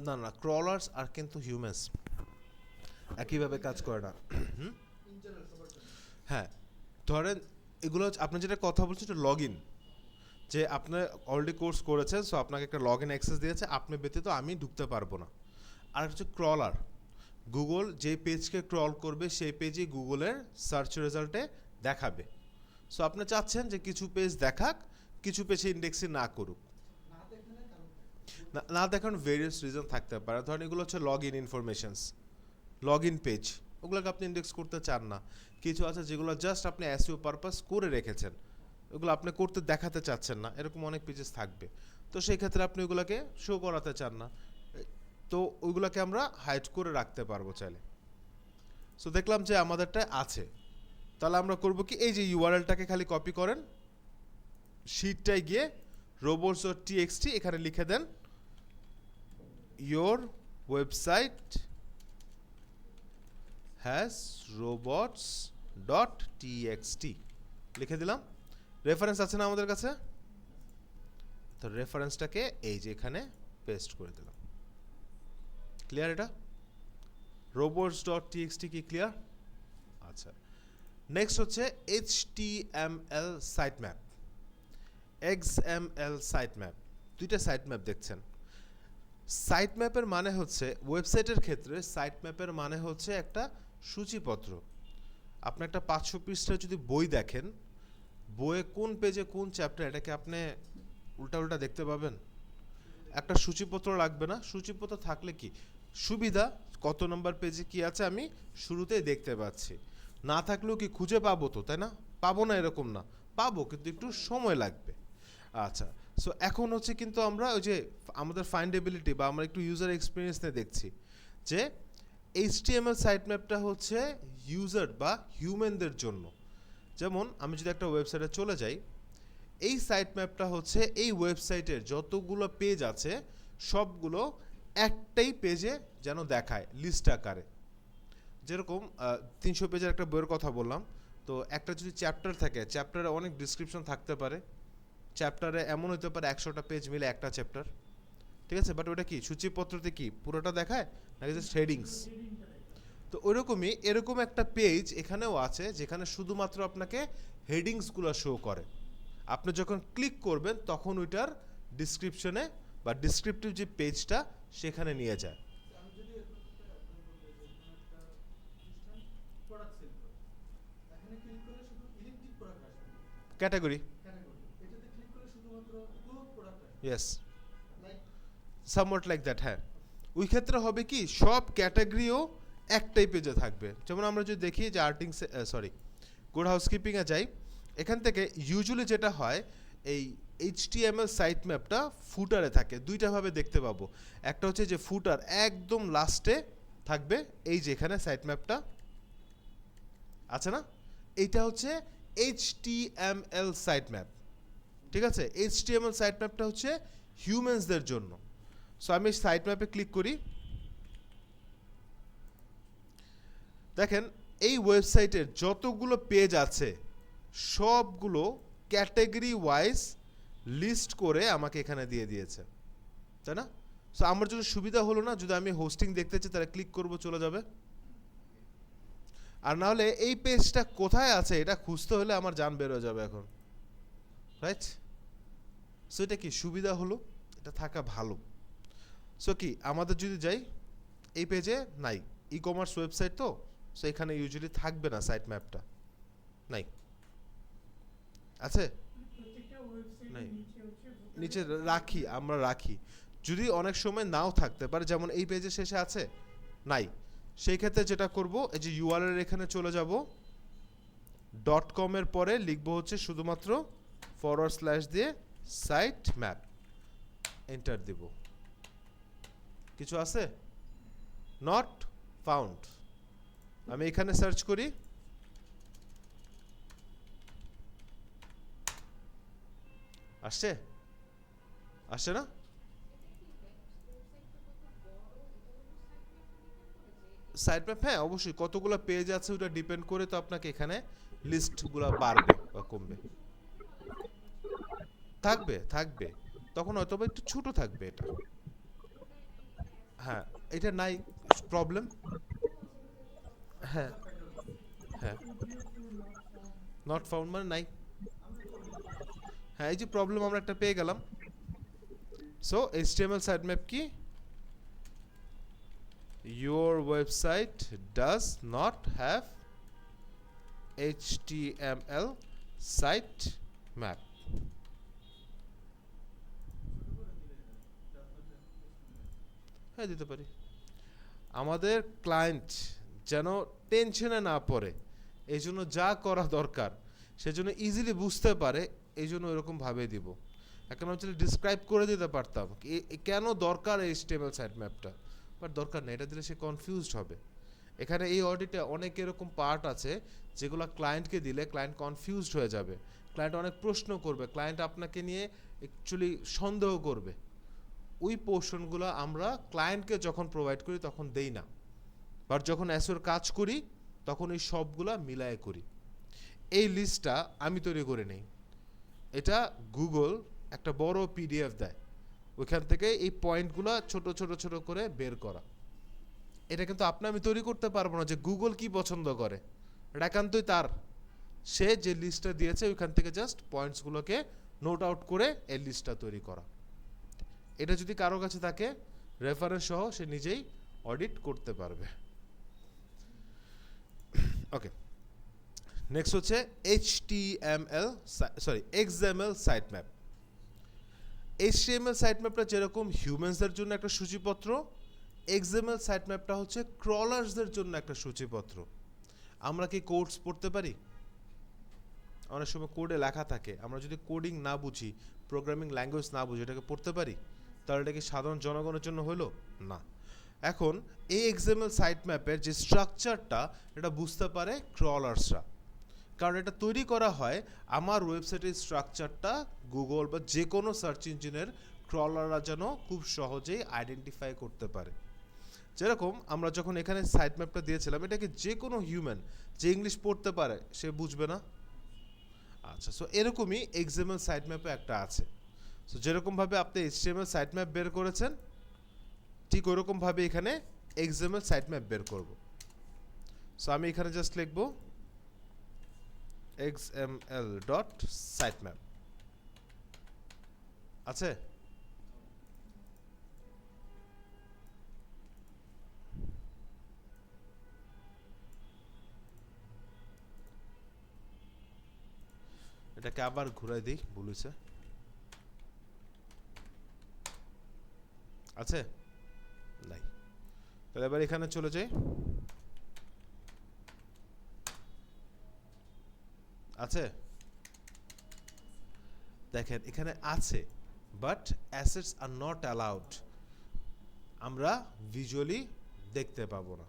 না না, ক্রলার্স আর কিন্তু হিউম্যানস একইভাবে কাজ করে না। হ্যাঁ, ধরেন এগুলো আপনি যেটা কথা বলছেন এটা লগ ইন, যে আপনি অলরেডি কোর্স করেছেন, সো আপনাকে একটা লগ ইন অ্যাক্সেস দিয়েছে, আপনি ব্যতীত আমি ঢুকতে পারবো না। আর হচ্ছে ক্রলার, গুগল যে পেজকে ক্রল করবে সেই পেজই গুগলের সার্চ রেজাল্টে দেখাবে। সো আপনি চাচ্ছেন যে কিছু পেজ দেখাক, কিছু পেজে ইন্ডেক্সিং না করুক। না দেখান ভেরিয়াস রিজন থাকতে পারে, ধরেন এগুলো হচ্ছে log in informations, log in page, ওগুলোকে আপনি ইন্ডেক্স করতে চান না। কিছু আছে যেগুলো জাস্ট আপনি এসইও পারপাস করে রেখেছেন, ওগুলো আপনি করতে দেখাতে চাচ্ছেন না, এরকম অনেক পেজেস থাকবে। তো সেই ক্ষেত্রে আপনি ওগুলোকে শো করাতে চান না, তো ওইগুলোকে আমরা হাইড করে রাখতে পারবো চাইলে। সো দেখলাম যে আমাদেরটা আছে, তাহলে আমরা করব কি, এই যে ইউআরএলটাকে খালি কপি করেন, শিটটায় গিয়ে robots.txt এখানে লিখে দেন your website has robots.txt লিখে দিলাম। রেফারেন্স আছে না আমাদের কাছে, তো রেফারেন্সটাকে এই যে এখানে পেস্ট করে দিলাম। ক্লিয়ার? এটা robots.txt কি ক্লিয়ার? আচ্ছা, নেক্সট হচ্ছে HTML site map, XML site map, দুইটা সাইট ম্যাপ দেখছেন। সাইট ম্যাপের মানে হচ্ছে, ওয়েবসাইটের ক্ষেত্রে সাইট ম্যাপের মানে হচ্ছে একটা সূচিপত্র। আপনি একটা 500 পৃষ্ঠার যদি বই দেখেন, বইয়ে কোন পেজে কোন চ্যাপ্টার, এটাকে আপনি উল্টা উল্টা দেখতে পাবেন? একটা সূচিপত্র লাগবে না? সূচিপত্র থাকলে কি সুবিধা, কত নম্বর পেজে কি আছে আমি শুরুতেই দেখতে পাচ্ছি। না থাকলেও কি খুঁজে পাবো তো, তাই না? পাবো না এরকম না, পাবো, কিন্তু একটু সময় লাগবে। আচ্ছা, সো এখন হচ্ছে কিন্তু আমরা ওই যে আমাদের ফাইন্ডেবিলিটি বা আমরা একটু ইউজার এক্সপিরিয়েন্স নিয়ে দেখছি যে এইচটিএমএল সাইট ম্যাপটা হচ্ছে ইউজার বা হিউম্যানদের জন্য। যেমন আমি যদি একটা ওয়েবসাইটে চলে যাই, এই সাইট ম্যাপটা হচ্ছে এই ওয়েবসাইটের যতগুলো পেজ আছে সবগুলো একটাই পেজে যেন দেখায় লিস্ট আকারে। যেরকম 300 পেজের একটা বইয়ের কথা বললাম, তো একটা যদি চ্যাপ্টার থাকে, চ্যাপ্টারে অনেক ডিসক্রিপশন থাকতে পারে, চ্যাপ্টারে এমন হতে পারে 100টা পেজ মিলে একটা চ্যাপ্টার, ঠিক আছে, বাট ওটা কি সূচিপত্রতে কি পুরোটা দেখায় নাকি জাস্ট হেডিংস? তো ওইরকমই এরকম একটা পেজ এখানেও আছে যেখানে শুধুমাত্র আপনাকে হেডিংসগুলো শো করে। আপনি যখন ক্লিক করবেন তখন ওইটার ডিসক্রিপশনে বা ডিসক্রিপটিভ যে পেজটা সেখানে নিয়ে যায়। Category, yes, somewhat like that. হ্যাঁ, ওই ক্ষেত্রে হবে কি সব ক্যাটাগরিও একটাই পেজে থাকবে। যেমন আমরা যদি দেখি যে গুড হাউসকিপিংয়ে যাই, এখান থেকে ইউজুয়ালি যেটা হয় এই এইচটিএমএল সাইট ম্যাপটা ফুটারে থাকে। দুইটাভাবে দেখতে পাবো, একটা হচ্ছে যে ফুটার একদম লাস্টে থাকবে, এই যে এখানে সাইট ম্যাপটা আছে না, এইটা হচ্ছে এইচটিএমএল সাইট ম্যাপ, ঠিক আছে। এইচটিএমএল সাইট ম্যাপটা হচ্ছে হিউম্যানসদের জন্য। সো আমি সাইট ম্যাপে ক্লিক করি, দেখেন এই ওয়েবসাইটের যতগুলো পেজ আছে সবগুলো ক্যাটাগরি ওয়াইজ লিস্ট করে আমাকে এখানে দিয়ে দিয়েছে, তাই না? সো আমার জন্য সুবিধা হলো না, যদি আমি হোস্টিং দেখতে চাই তাহলে ক্লিক করব, চলে যাবে। আর না হলে এই পেজটা কোথায় আছে এটা খুঁজতে হলে আমার জান বের হয়ে যাবে এখন, রাইট? সো এটা কি সুবিধা হলো, এটা থাকা ভালো। সো কি আমাদের যদি যাই এই পেজে নাই, ই কমার্স ওয়েবসাইট তো, সো এখানে ইউজুয়ালি থাকবে না সাইট ম্যাপটা, নাই, আছে নাই, নিচে রাখি, আমরা রাখি। যদি অনেক সময় নাও থাকতে পারে, যেমন এই পেজের শেষে আছে নাই, সেই ক্ষেত্রে যেটা করব এই যে ইউআরএল এখানে চলে যাব, .com এর পরে লিখবো হচ্ছে শুধুমাত্র / দিয়ে সাইট ম্যাপ, এন্টার দেব। কিছু আছে? Not found. আমি এখানে সার্চ করি, আসছে? আসছে না? সাইট ম্যাপ, হ্যাঁ অবশ্যই, কতগুলো পেজ আছে ওটা ডিপেন্ড করে তো আপনাকে এখানে লিস্টগুলো বাড়বে বা কমবে। থাকবে থাকবে, তখন হয়তো বা একটু ছোট থাকবে এটা। হ্যাঁ, এটা নাই প্রবলেম। হ্যাঁ হ্যাঁ, নট ফাউন্ড মানে নাই। হ্যাঁ, এই যে প্রবলেম আমরা একটা পেয়ে গেলাম। সো এইচটিএমএল সাইটম্যাপ কি? Your website does not have HTML sitemap. হ্যাঁ, দিতে পারি। আমাদের ক্লায়েন্ট যেন টেনশনে না পড়ে, এই জন্য যা করা দরকার সেজন্য ইজিলি বুঝতে পারে, এই জন্য এরকম ভাবে দিব। এখন আমি চাইলে ডিসক্রাইব করে দিতে পারতাম কেন দরকার HTML সাইট ম্যাপটা, বাট দরকার নেই, এটা দিলে সে কনফিউজড হবে। এখানে এই অডিটে অনেক এরকম পার্ট আছে যেগুলো ক্লায়েন্টকে দিলে ক্লায়েন্ট কনফিউজড হয়ে যাবে, ক্লায়েন্ট অনেক প্রশ্ন করবে, ক্লায়েন্ট আপনাকে নিয়ে অ্যাকচুয়ালি সন্দেহ করবে। ওই পোর্শনগুলো আমরা ক্লায়েন্টকে যখন প্রোভাইড করি তখন দেই না, বাট যখন অ্যাসোর কাজ করি তখন এই সবগুলা মিলায় করি। এই লিস্টটা আমি তৈরি করে নেই, এটা গুগল একটা বড় PDF দেয়, ওইখান থেকে এই পয়েন্টগুলো ছোট ছোট ছোট করে বের করা। এটা কিন্তু আপনি আমি তৈরি করতে পারবো না যে গুগল কি পছন্দ করে, এটা একান্তই তার। সে যে লিস্টটা দিয়েছে ওইখান থেকে জাস্ট পয়েন্টসগুলোকে নোট আউট করে এই লিস্টটা তৈরি করা। এটা যদি কারো কাছে থাকে রেফারেন্স সহ সে নিজেই অডিট করতে পারবে। ওকে, নেক্সট হচ্ছে XML site map. HTML site ম্যাপটা যেরকম হিউম্যানসদের জন্য একটা সূচিপত্র, XML সাইট ম্যাপটা হচ্ছে ক্রলার্সদের জন্য একটা সূচিপত্র। আমরা কি কোডস পড়তে পারি? অনেক সময় কোডে লেখা থাকে, আমরা যদি কোডিং না বুঝি প্রোগ্রামিং ল্যাঙ্গুয়েজ না বুঝে এটাকে পড়তে পারি? তাহলে এটা কি সাধারণ জনগণের জন্য হলো না। এখন এই এক্সএমএল সাইট ম্যাপের যে স্ট্রাকচারটা এটা বুঝতে পারে ক্রলার্সরা, কারণ এটা তৈরি করা হয় আমার ওয়েবসাইটের স্ট্রাকচারটা গুগল বা যে কোনো সার্চ ইঞ্জিনের ক্রলাররা যেন খুব সহজেই আইডেন্টিফাই করতে পারে। যেরকম আমরা যখন এখানে সাইট ম্যাপটা দিয়েছিলাম, এটাকে যে কোনো হিউম্যান যে ইংলিশ পড়তে পারে সে বুঝবে না। আচ্ছা, সো এরকমই এক্সএমএল সাইট ম্যাপে একটা আছে। সো যেরকমভাবে আপনি এইচটিএমএল সাইট ম্যাপ বের করেছেন, ঠিক ওরকমভাবে এখানে এক্সএমএল সাইট ম্যাপ বের করব। সো আমি এখানে জাস্ট লিখব xml.sitemap। আছে? এটাকে আবার ঘুরাই দিই, ভুল হয়েছে। আছে? নাই। তাহলে এবার এখানে চলে যাই। আছে? দেখেন এখানে আছে, but assets are not allowed. আমরা ভিজুয়ালি দেখতে পাবো না,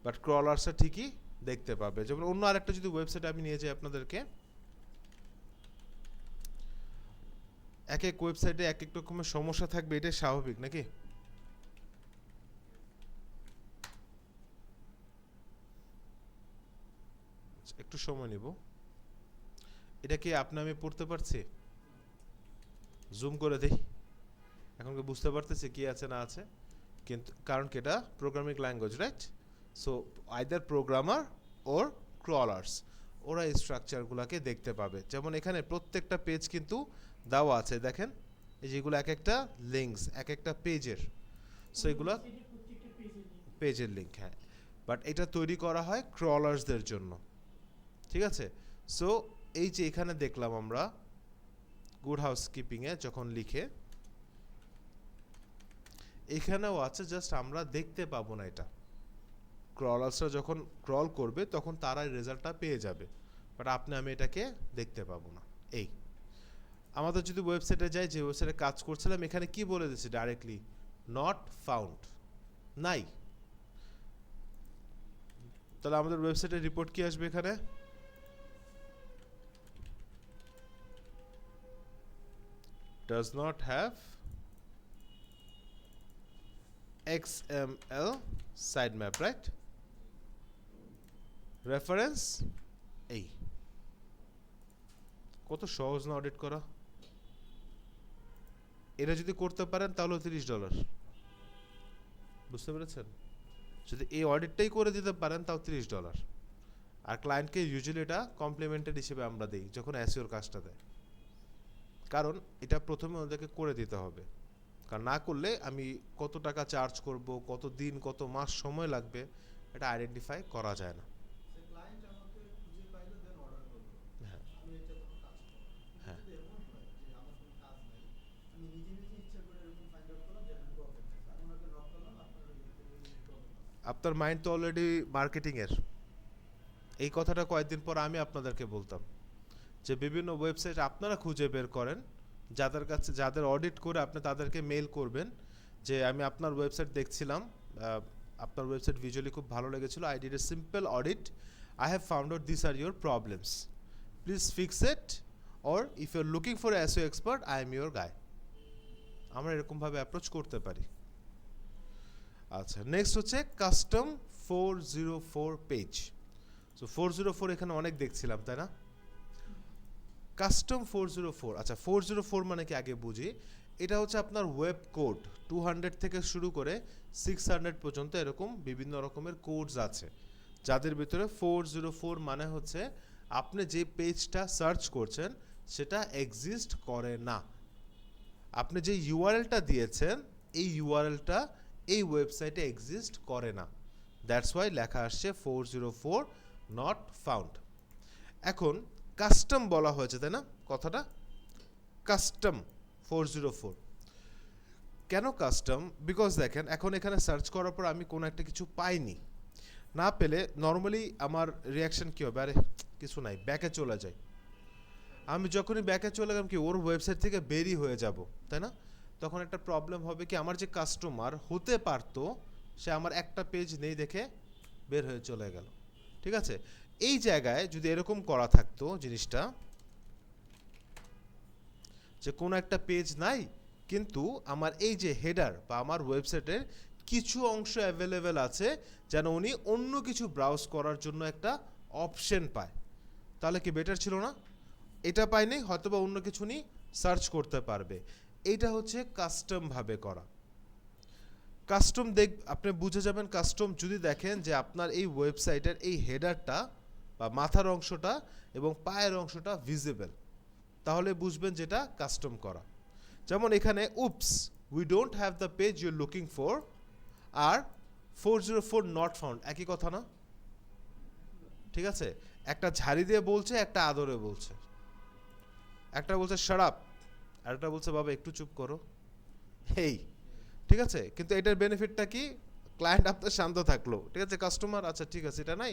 বাট ক্রলার্সটা ঠিকই দেখতে পাবে। যেমন অন্য আরেকটা যদি ওয়েবসাইট আমি নিয়ে যাই আপনাদেরকে, এক এক ওয়েবসাইটে এক এক রকমের সমস্যা থাকবে, এটাই স্বাভাবিক নাকি? একটু সময় নিব। এটা কি আপনি আমি পড়তে পারছি? জুম করে দেই, এখন কি বুঝতে পারতেছি কি আছে না আছে? কিন্তু কারণ কি এটা programming language, right? So either programmer or crawlers ওরা এই স্ট্রাকচারগুলোকে দেখতে পাবে। যেমন এখানে প্রত্যেকটা পেজ কিন্তু দেওয়া আছে, দেখেন এই যেগুলো এক একটা লিঙ্কস, এক একটা পেজের। সো এগুলো পেজের লিঙ্ক, হ্যাঁ, বাট এটা তৈরি করা হয় ক্রলার্সদের জন্য, ঠিক আছে? সো এই যে এখানে দেখলাম আমরা গুড হাউসকিপিংয়ে যখন লিখে, এখানেও আছে, জাস্ট আমরা দেখতে পাবো না। এটা ক্রলার্সরা যখন ক্রল করবে তখন তারাই রেজাল্টটা পেয়ে যাবে, বাট আপনি আমি এটাকে দেখতে পাবো না। এই আমাদের যদি ওয়েবসাইটে যাই, যে ওয়েবসাইটে কাজ করছিলাম, এখানে কি বলে দিচ্ছে ডাইরেক্টলি? নট ফাউন্ড, নাই। তাহলে আমাদের ওয়েবসাইটের রিপোর্ট কি আসবে এখানে? does not have XML sitemap, right? Reference এই। কত সহজ না অডিট করা? এটা যদি করতে পারেন তাহলে $30। বুঝতে পেরেছেন? যদি এই অডিটটাই করে দিতে পারেন তাও $30। আর ক্লায়েন্টকে ইউজুয়ালি এটা কমপ্লিমেন্টারি হিসেবে আমরা দিই যখন এসইওর কাজটা দেয়, কারণ এটা প্রথমে ওদেরকে করে দিতে হবে। কারণ না করলে আমি কত টাকা চার্জ করব, কত দিন কত মাস সময় লাগবে, এটা আইডেন্টিফাই করা যায় না। হ্যাঁ, হ্যাঁ, আপনার মাইন্ড তো অলরেডি মার্কেটিংয়ের। এই কথাটা কয়েকদিন পর আমি আপনাদেরকে বলতাম যে বিভিন্ন ওয়েবসাইট আপনারা খুঁজে বের করেন, যাদের কাছে যাদের অডিট করে আপনি তাদেরকে মেল করবেন যে আমি আপনার ওয়েবসাইট দেখছিলাম, আপনার ওয়েবসাইট ভিজুয়ালি খুব ভালো লেগেছিল, I did a simple audit, I have found out this are your problems, please fix it, or if you are looking for SEO expert, I am your guy. আমরা এরকমভাবে approach করতে পারি। আচ্ছা, next হচ্ছে custom 404 page. So 404 এখানে অনেক দেখছিলাম, তাই না? কাস্টম 404, আচ্ছা 404 মানে কি আগে বুঝি। এটা হচ্ছে আপনার ওয়েব কোড 200 থেকে শুরু করে 600 পর্যন্ত এরকম বিভিন্ন রকমের কোডস আছে, যাদের ভিতরে 404 মানে হচ্ছে আপনি যে পেজটা সার্চ করছেন সেটা এক্সিস্ট করে না। আপনি যে ইউআরএলটা দিয়েছেন এই ইউআরএলটা এই ওয়েবসাইটে এক্সিস্ট করে না, দ্যাটস ওয়াই লেখা আসছে 404 নট ফাউন্ড। এখন কাস্টম বলা হয়েছে, তাই না? কথাটা কাস্টম 404 কেন কাস্টম? বিকজ দেখেন এখন এখানে সার্চ করার পর আমি কোনো একটা কিছু পাইনি, না পেলে নর্মালি আমার রিয়াকশন কী হবে? আরে কিছু নাই, ব্যাকে চলে যাই। আমি যখনই ব্যাকে চলে গেলাম কি ওর ওয়েবসাইট থেকে বেরিয়ে হয়ে যাব, তাই না? তখন একটা প্রবলেম হবে কি আমার যে কাস্টমার হতে পারতো সে আমার একটা পেজ নেই দেখে বের হয়ে চলে গেল। ঠিক আছে, এই জায়গায় যদি এরকম করা থাকতো জিনিসটা, যে কোনো একটা পেজ নাই কিন্তু আমার এই যে হেডার বা আমার ওয়েবসাইটের কিছু অংশ অ্যাভেলেবেল আছে যেন উনি অন্য কিছু ব্রাউজ করার জন্য একটা অপশন পায়, তাহলে কি বেটার ছিল না? এটা পাইনি হয়তো বা অন্য কিছু নিয়ে সার্চ করতে পারবে। এইটা হচ্ছে কাস্টম ভাবে করা। কাস্টম আপনি বুঝে যাবেন কাস্টম যদি দেখেন যে আপনার এই ওয়েবসাইটের এই হেডারটা বা মাথার অংশটা এবং পায়ের অংশটা ভিজিবল, তাহলে বুঝবেন যেটা কাস্টম করা। যেমন এখানে oops we don't have the page you looking for, আর 404 নট ফাউন্ড, একই কথা না? ঠিক আছে, একটা ঝাড়ি দিয়ে বলছে, একটা আদরে বলছে। একটা বলছে শারাপ, আর একটা বলছে বাবা একটু চুপ করো। এই ঠিক আছে, কিন্তু এটার বেনিফিটটা কি? ক্লায়েন্ট আপনার শান্ত থাকলো, ঠিক আছে, কাস্টমার আচ্ছা ঠিক আছে এটা নাই,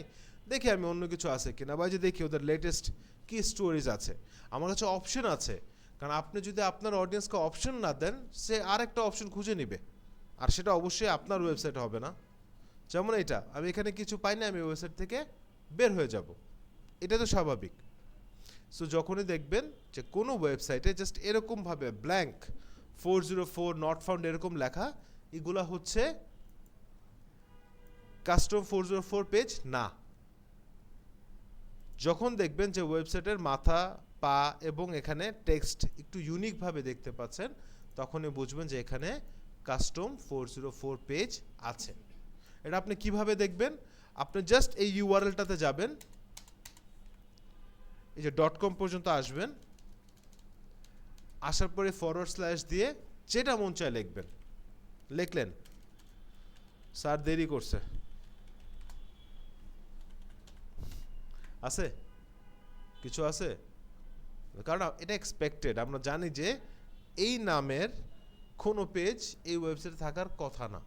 দেখি আমি অন্য কিছু আছে কিনা, বা যে দেখি ওদের লেটেস্ট কি স্টোরিজ আছে, আমার কাছে অপশন আছে। কারণ আপনি যদি আপনার অডিয়েন্সকে অপশন না দেন সে আরেকটা অপশন খুঁজে নিবে, আর সেটা অবশ্যই আপনার ওয়েবসাইট হবে না। যেমন এটা আমি এখানে কিছু পাই না, আমি ওয়েবসাইট থেকে বের হয়ে যাব, এটা তো স্বাভাবিক। সো যখনই দেখবেন যে কোনো ওয়েবসাইটে জাস্ট এরকমভাবে ব্ল্যাঙ্ক 404 নট ফাউন্ড এরকম লেখা, এগুলা হচ্ছে কাস্টম 404 পেজ না। যখন দেখবেন যে ওয়েবসাইটের মাথা, পা এবং এখানে টেক্সট একটু ইউনিকভাবে দেখতে পাচ্ছেন, তখনই বুঝবেন যে এখানে কাস্টম 404 পেজ আছে। এটা আপনি কিভাবে দেখবেন? আপনি জাস্ট এই ইউআরএলটাতে যাবেন, এই যে .com পর্যন্ত আসবেন, আসার পরে ফরওয়ার্ড স্ল্যাশ দিয়ে যেটা মন চায় লিখবেন, লিখলেন, স্যার দেরি করছে, আছে কিছু আছে, কারণ এটা এক্সপেক্টেড, আমরা জানি যে এই নামের কোনো পেজ এই ওয়েবসাইটে থাকার কথা না।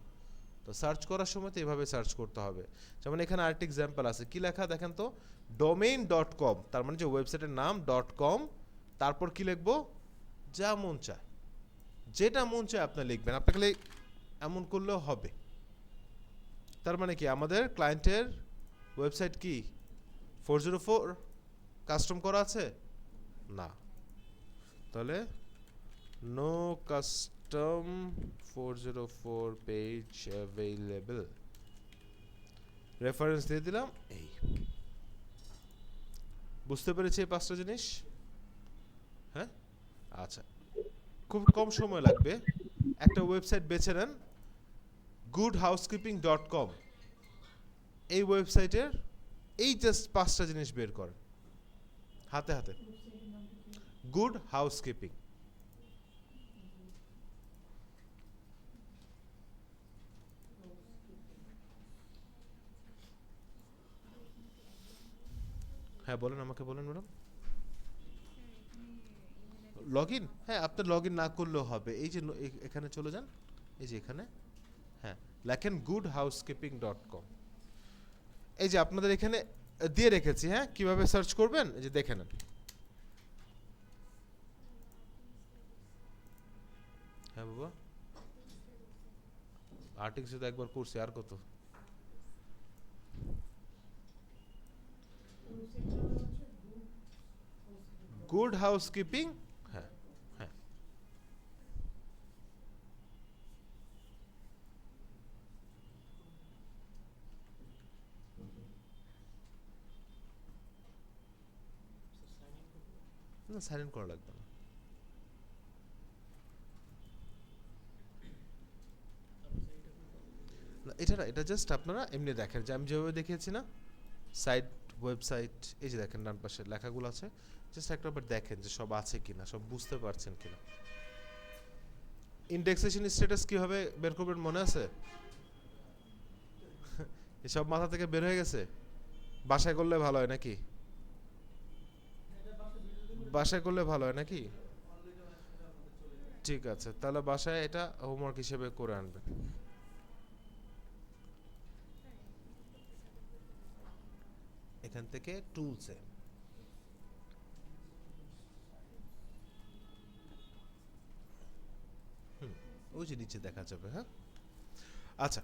তো সার্চ করার সময় তো এইভাবে সার্চ করতে হবে। যেমন এখানে আরেকটি এক্সাম্পল আছে, কি লেখা দেখেন তো, domain.com, তার মানে যে ওয়েবসাইটের নাম .com, তারপর কি লিখবো, যা মন চায়, যেটা মন চায় আপনি লিখবেন, আপনাকে এমন করলেও হবে। তার মানে কি আমাদের ক্লায়েন্টের ওয়েবসাইট কি 404 কাস্টম করা আছে না, তাহলে no custom 404 page available, reference দিয়ে দিলাম। এই বুঝতে পেরেছি এই পাঁচটা জিনিস? হ্যাঁ, আচ্ছা, খুব কম সময় লাগবে। একটা ওয়েবসাইট বেছে নেন, goodhousekeeping.com, এই ওয়েবসাইটের এই জাস্ট পাঁচটা জিনিস বের করেন হাতে হাতে। গুড হাউসকিপিং, হ্যাঁ বলেন, আমাকে বলেন ম্যাডাম। লগ ইন, হ্যাঁ আপনার লগ ইন না করলেও হবে, এই যে এখানে চলে যান, এই যে এখানে, হ্যাঁ লেখেন goodhousekeeping.com, এই যে আপনাদের এখানে দিয়ে রেখেছি, হ্যাঁ কিভাবে সার্চ করবেন এই যে দেখে নেন। হ্যাঁ বাবা, আর্টিক্স তো একবার করছি, আর কত? গুড হাউসকিপিং, হ্যাঁ হ্যাঁ, না সাইলেন্ট করা লাগবে না। এটা না, এটা জাস্ট আপনারা এমনি দেখেন যে আমি যেভাবে দেখিয়েছি না, সাইট ওয়েবসাইট, এই যে দেখেন ডান পাশে লেখাগুলো আছে, জাস্ট একবার দেখেন যে সব আছে কিনা, সব বুঝতে পারছেন কিনা। ইন্ডেক্সেশন স্ট্যাটাস কিভাবে বের করবেন মনে আছে? এসব মাথা থেকে বের হয়ে গেছে? বাসায় করলে ভালো হয় নাকি? বাসায় করলে ভালো হয় নাকি? ঠিক আছে, তাহলে বাসায় এটা হোমওয়ার্ক হিসেবে করে আনবেন। এখান থেকে টুলসে যে নিচে দেখা যাবে। হ্যাঁ, আচ্ছা,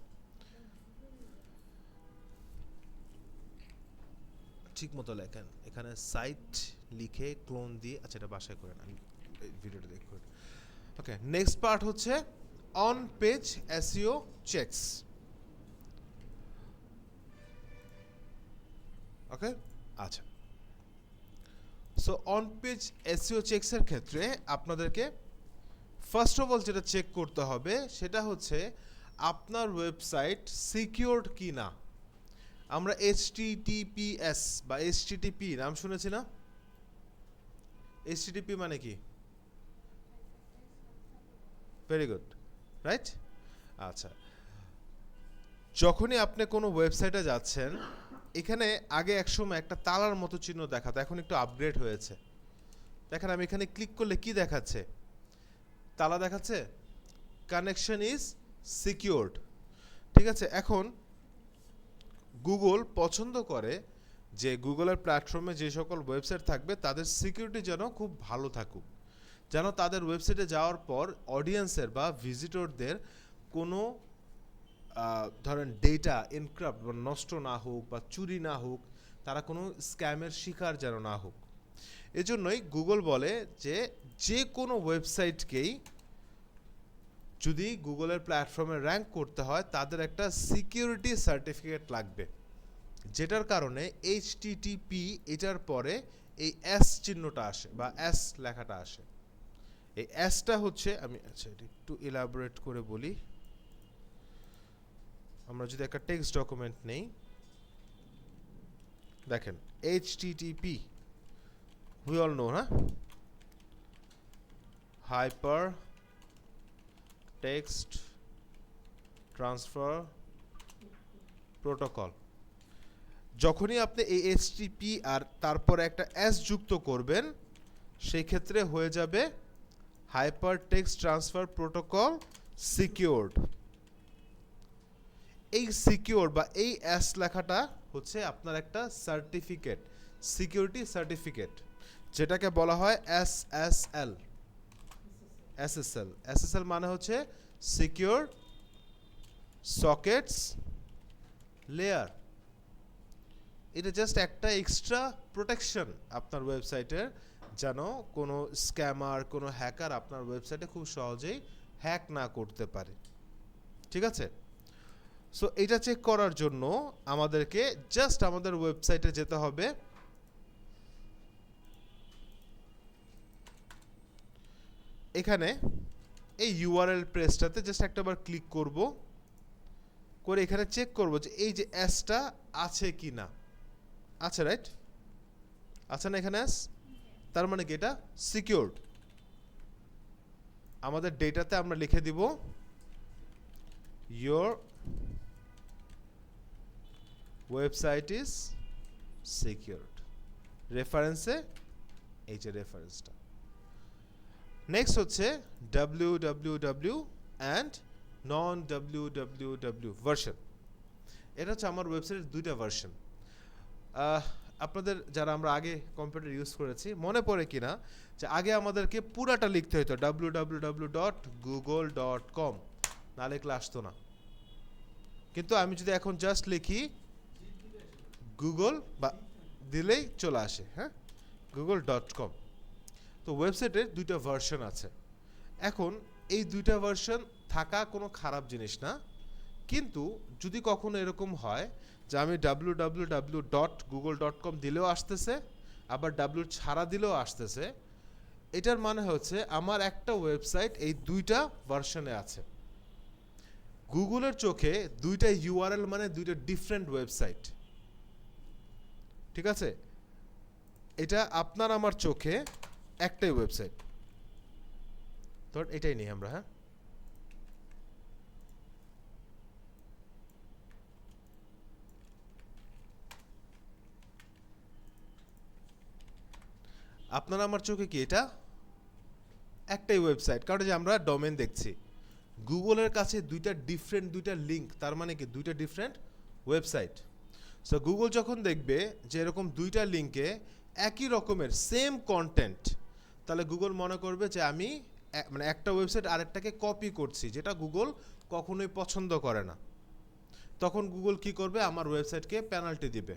ঠিক মতো লেখেন এখানে সাইট লিখে ক্লোন দিয়ে, আচ্ছা এটা বাসায় করেন, আমি ভিডিওটা দেখে করেন। ওকে, নেক্সট পার্ট হচ্ছে অন পেজ এসইও চেকস। ওকে, আচ্ছা, সো অন পেজ এসইও চেকসের ক্ষেত্রে আপনাদেরকে ফার্স্ট অফ অল যেটা চেক করতে হবে সেটা হচ্ছে আপনার ওয়েবসাইট সিকিউরড কি না। আমরা HTTPS বা HTTP নাম শুনেছি না? HTTP মানে কি? Very good, right? আচ্ছা, যখনই আপনি কোনো ওয়েবসাইটে যাচ্ছেন, এখানে আগে একসময় একটা তালার মতো চিহ্ন দেখাতো, এখন একটু আপগ্রেড হয়েছে। দেখেন আমি এখানে ক্লিক করলে কি দেখাচ্ছে? তালা দেখাচ্ছে, কানেকশন ইজ সিকিউরড। ঠিক আছে, এখন গুগল পছন্দ করে যে গুগলের প্ল্যাটফর্মে যে সকল ওয়েবসাইট থাকবে তাদের সিকিউরিটি যেন খুব ভালো থাকুক, যেন তাদের ওয়েবসাইটে যাওয়ার পর অডিয়েন্সের বা ভিজিটরদের কোনো ধরেন ডেটা এনক্রিপ্ট বা নষ্ট না হোক বা চুরি না হোক, তারা কোনো স্ক্যামের শিকার যেন না হোক। এজন্যই গুগল বলে যে যে কোনো ওয়েবসাইটকেই যদি গুগলের প্ল্যাটফর্মে র্যাঙ্ক করতে হয় তাদের একটা সিকিউরিটি সার্টিফিকেট লাগবে, যেটার কারণে HTTP এটার পরে এই S চিহ্নটা আসে বা S লেখাটা আসে। এই Sটা হচ্ছে, আমি আচ্ছা এটা একটু ইলাবোরেট করে বলি। আমরা যদি একটা টেক্সট ডকুমেন্ট নেই, দেখেন HTTP we all know, না? Hyper text transfer protocol. যখনই আপনি এই HTTP আর তারপরে একটা S যুক্ত করবেন, সেই ক্ষেত্রে হয়ে যাবে hyper text transfer protocol secured. এই সিকিউর বা এই S লেখাটা হচ্ছে আপনার একটা সার্টিফিকেট, সিকিউরিটি সার্টিফিকেট, যেটাকে বলা হয় SSL। SSL মানে হচ্ছে সিকিউর সকেটস লেয়ার। এটা জাস্ট একটা এক্সট্রা প্রোটেকশন আপনার ওয়েবসাইটের, যেন কোনো স্ক্যামার, কোনো হ্যাকার আপনার ওয়েবসাইটে খুব সহজেই হ্যাক না করতে পারে। ঠিক আছে, সো এটা চেক করার জন্য আমাদেরকে জাস্ট আমাদের ওয়েবসাইটে যেতে হবে। এখানে এই URL প্রেসটাতে জাস্ট একটাবার ক্লিক করব, করে এখানে চেক করব যে এই যে এসটা আছে কি না। আছে, রাইট? আছে না এখানে এস? তার মানে কি এটা সিকিউরড। আমাদের ডেটাতে আমরা লিখে দিব your website is secured, রেফারেন্সে এই যে রেফারেন্সটা। নেক্সট হচ্ছে www and non www version. এটা হচ্ছে আমার ওয়েবসাইটের দুইটা ভার্সন। আপনাদের যারা আমরা আগে কম্পিউটার ইউজ করেছি মনে পড়ে কিনা যে আগে আমাদেরকে পুরাটা লিখতে হতো www.google.com, না লিখলে আসতো না। কিন্তু আমি যদি এখন জাস্ট লিখি গুগল বা দিলেই চলে আসে, হ্যাঁ, google.com। তো ওয়েবসাইটের দুইটা ভার্সন আছে। এখন এই দুইটা ভার্সন থাকা কোনো খারাপ জিনিস না, কিন্তু যদি কখনো এরকম হয় যে আমি www.google.com দিলেও আসতেছে, আবার W ছাড়া দিলেও আসতেছে, এটার মানে হচ্ছে আমার একটা ওয়েবসাইট এই দুইটা ভার্সনে আছে। গুগলের চোখে দুইটা URL মানে দুইটা ডিফারেন্ট ওয়েবসাইট। ঠিক আছে, এটা আপনার আমার চোখে একটাই ওয়েবসাইট। ধর এটাই নেই আমরা, হ্যাঁ, আপনার আমার চোখে কি এটা একটাই ওয়েবসাইট, কারণ যে আমরা ডোমেন দেখছি। গুগলের কাছে দুইটা লিংক, তার মানে কি দুইটা ডিফারেন্ট ওয়েবসাইট। সো গুগল যখন দেখবে যে এরকম দুইটা লিংকে একই রকমের সেম কন্টেন্ট, তাহলে গুগল মনে করবে যে আমি মানে একটা ওয়েবসাইট আরেকটাকে কপি করছি, যেটা গুগল কখনোই পছন্দ করে না। তখন গুগল কি করবে, আমার ওয়েবসাইটকে পেনাল্টি দিবে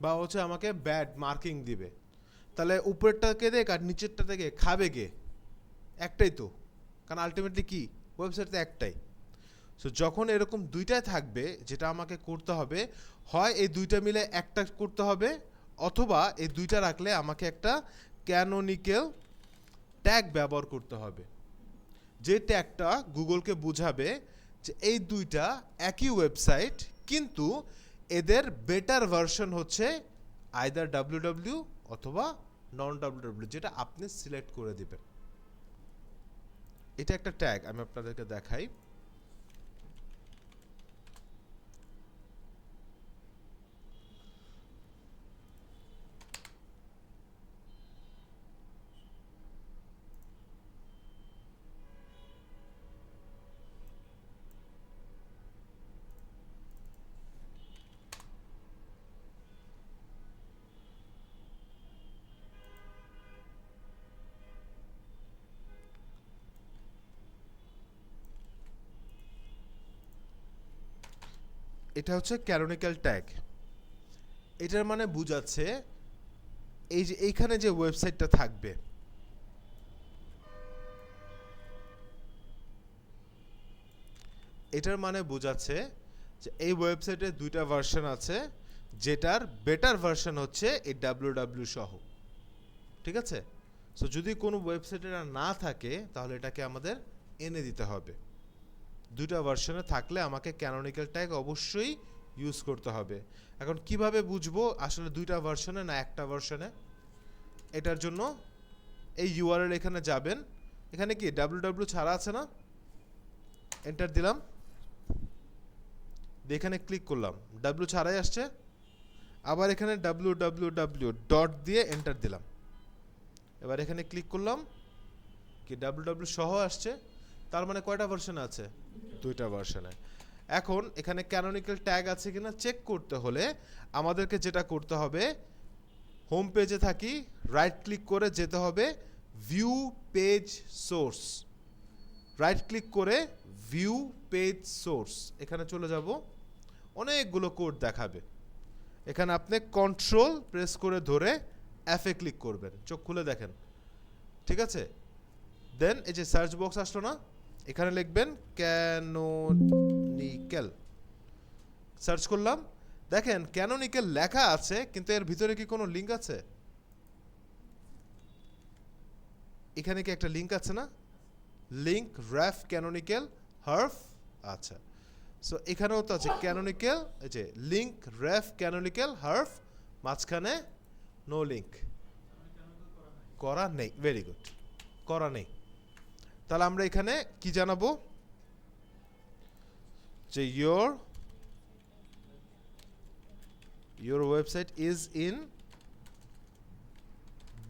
বা হচ্ছে আমাকে ব্যাড মার্কিং দিবে। তাহলে উপরেরটাকে দেখ আর নিচেরটা থেকে খাবে গে, একটাই তো, কারণ আলটিমেটলি কি ওয়েবসাইট তো একটাই। সো যখন এরকম দুইটাই থাকবে, যেটা আমাকে করতে হবে, হয় এই দুইটা মিলে একটা করতে হবে, অথবা এই দুইটা রাখলে আমাকে একটা ক্যানোনিক্যাল ট্যাগ ব্যবহার করতে হবে, যে ট্যাগটা গুগলকে বোঝাবে যে এই দুইটা একই ওয়েবসাইট, কিন্তু এদের বেটার ভার্সন হচ্ছে আইদার ডাব্লিউ অথবা নন ডাব্লিউ, যেটা আপনি সিলেক্ট করে দিবেন। এটা একটা ট্যাগ, আমি আপনাদেরকে দেখাই। এটা হচ্ছে ক্যানোনিক্যাল ট্যাগ। এটার মানে বোঝাচ্ছে এই যে এইখানে যে ওয়েবসাইটটা থাকবে, এটার মানে বোঝাচ্ছে যে এই ওয়েবসাইটে দুইটা ভার্সন আছে, যেটার বেটার ভার্সন হচ্ছে এই ডাব্লিউ সহ। ঠিক আছে? সো যদি কোনো ওয়েবসাইটে না থাকে, তাহলে এটাকে আমাদের এনে দিতে হবে। দুইটা ভার্সনে থাকলে আমাকে ক্যানোনিক্যাল ট্যাগ অবশ্যই ইউজ করতে হবে। এখন কিভাবে বুঝবো আসলে দুইটা ভার্সনে না একটা ভার্সনে? এটার জন্য এই ইউআরএল এখানে যাবেন, এখানে কি ডাব্লিউ ছাড়া আছে না, এন্টার দিলাম, এখানে ক্লিক করলাম, ডাব্লিউ ছাড়াই আসছে। আবার এখানে ডাব্লিউ ডট দিয়ে এন্টার দিলাম, এবার এখানে ক্লিক করলাম, কি ডাব্লিউ সহ আসছে। তার মানে কয়টা ভার্সন আছে? দুইটা ভার্সনে। এখন এখানে ক্যানোনিক্যাল ট্যাগ আছে কিনা চেক করতে হলে আমাদেরকে যেটা করতে হবে, হোম পেজে থাকি, রাইট ক্লিক করে যেতে হবে view page source, right click করে ভিউ পেজ সোর্স, এখানে চলে যাব। অনেকগুলো কোড দেখাবে, এখানে আপনি কন্ট্রোল প্রেস করে ধরে এফে ক্লিক করবেন, চোখ খুলে দেখেন। ঠিক আছে? দেন এই যে সার্চ বক্স আসলো না, এখানে লিখবেন ক্যানোনিক্যাল, সার্চ করলাম, দেখেন ক্যানোনিক্যাল লেখা আছে, কিন্তু এর ভিতরে কি কোনো লিঙ্ক আছে? এখানে কি একটা লিঙ্ক আছে না, লিঙ্ক রেফ ক্যানোনিক্যাল হার্ফ, আচ্ছা। সো এখানেও তো আছে ক্যানোনিক্যাল, এই যে লিঙ্ক রেফ ক্যানোনিক্যাল হার্ফ, মাঝখানে নো লিঙ্ক, করা নেই। ভেরি গুড, করা নেই। তাহলে আমরা এখানে কি জানাবো, যে your website is in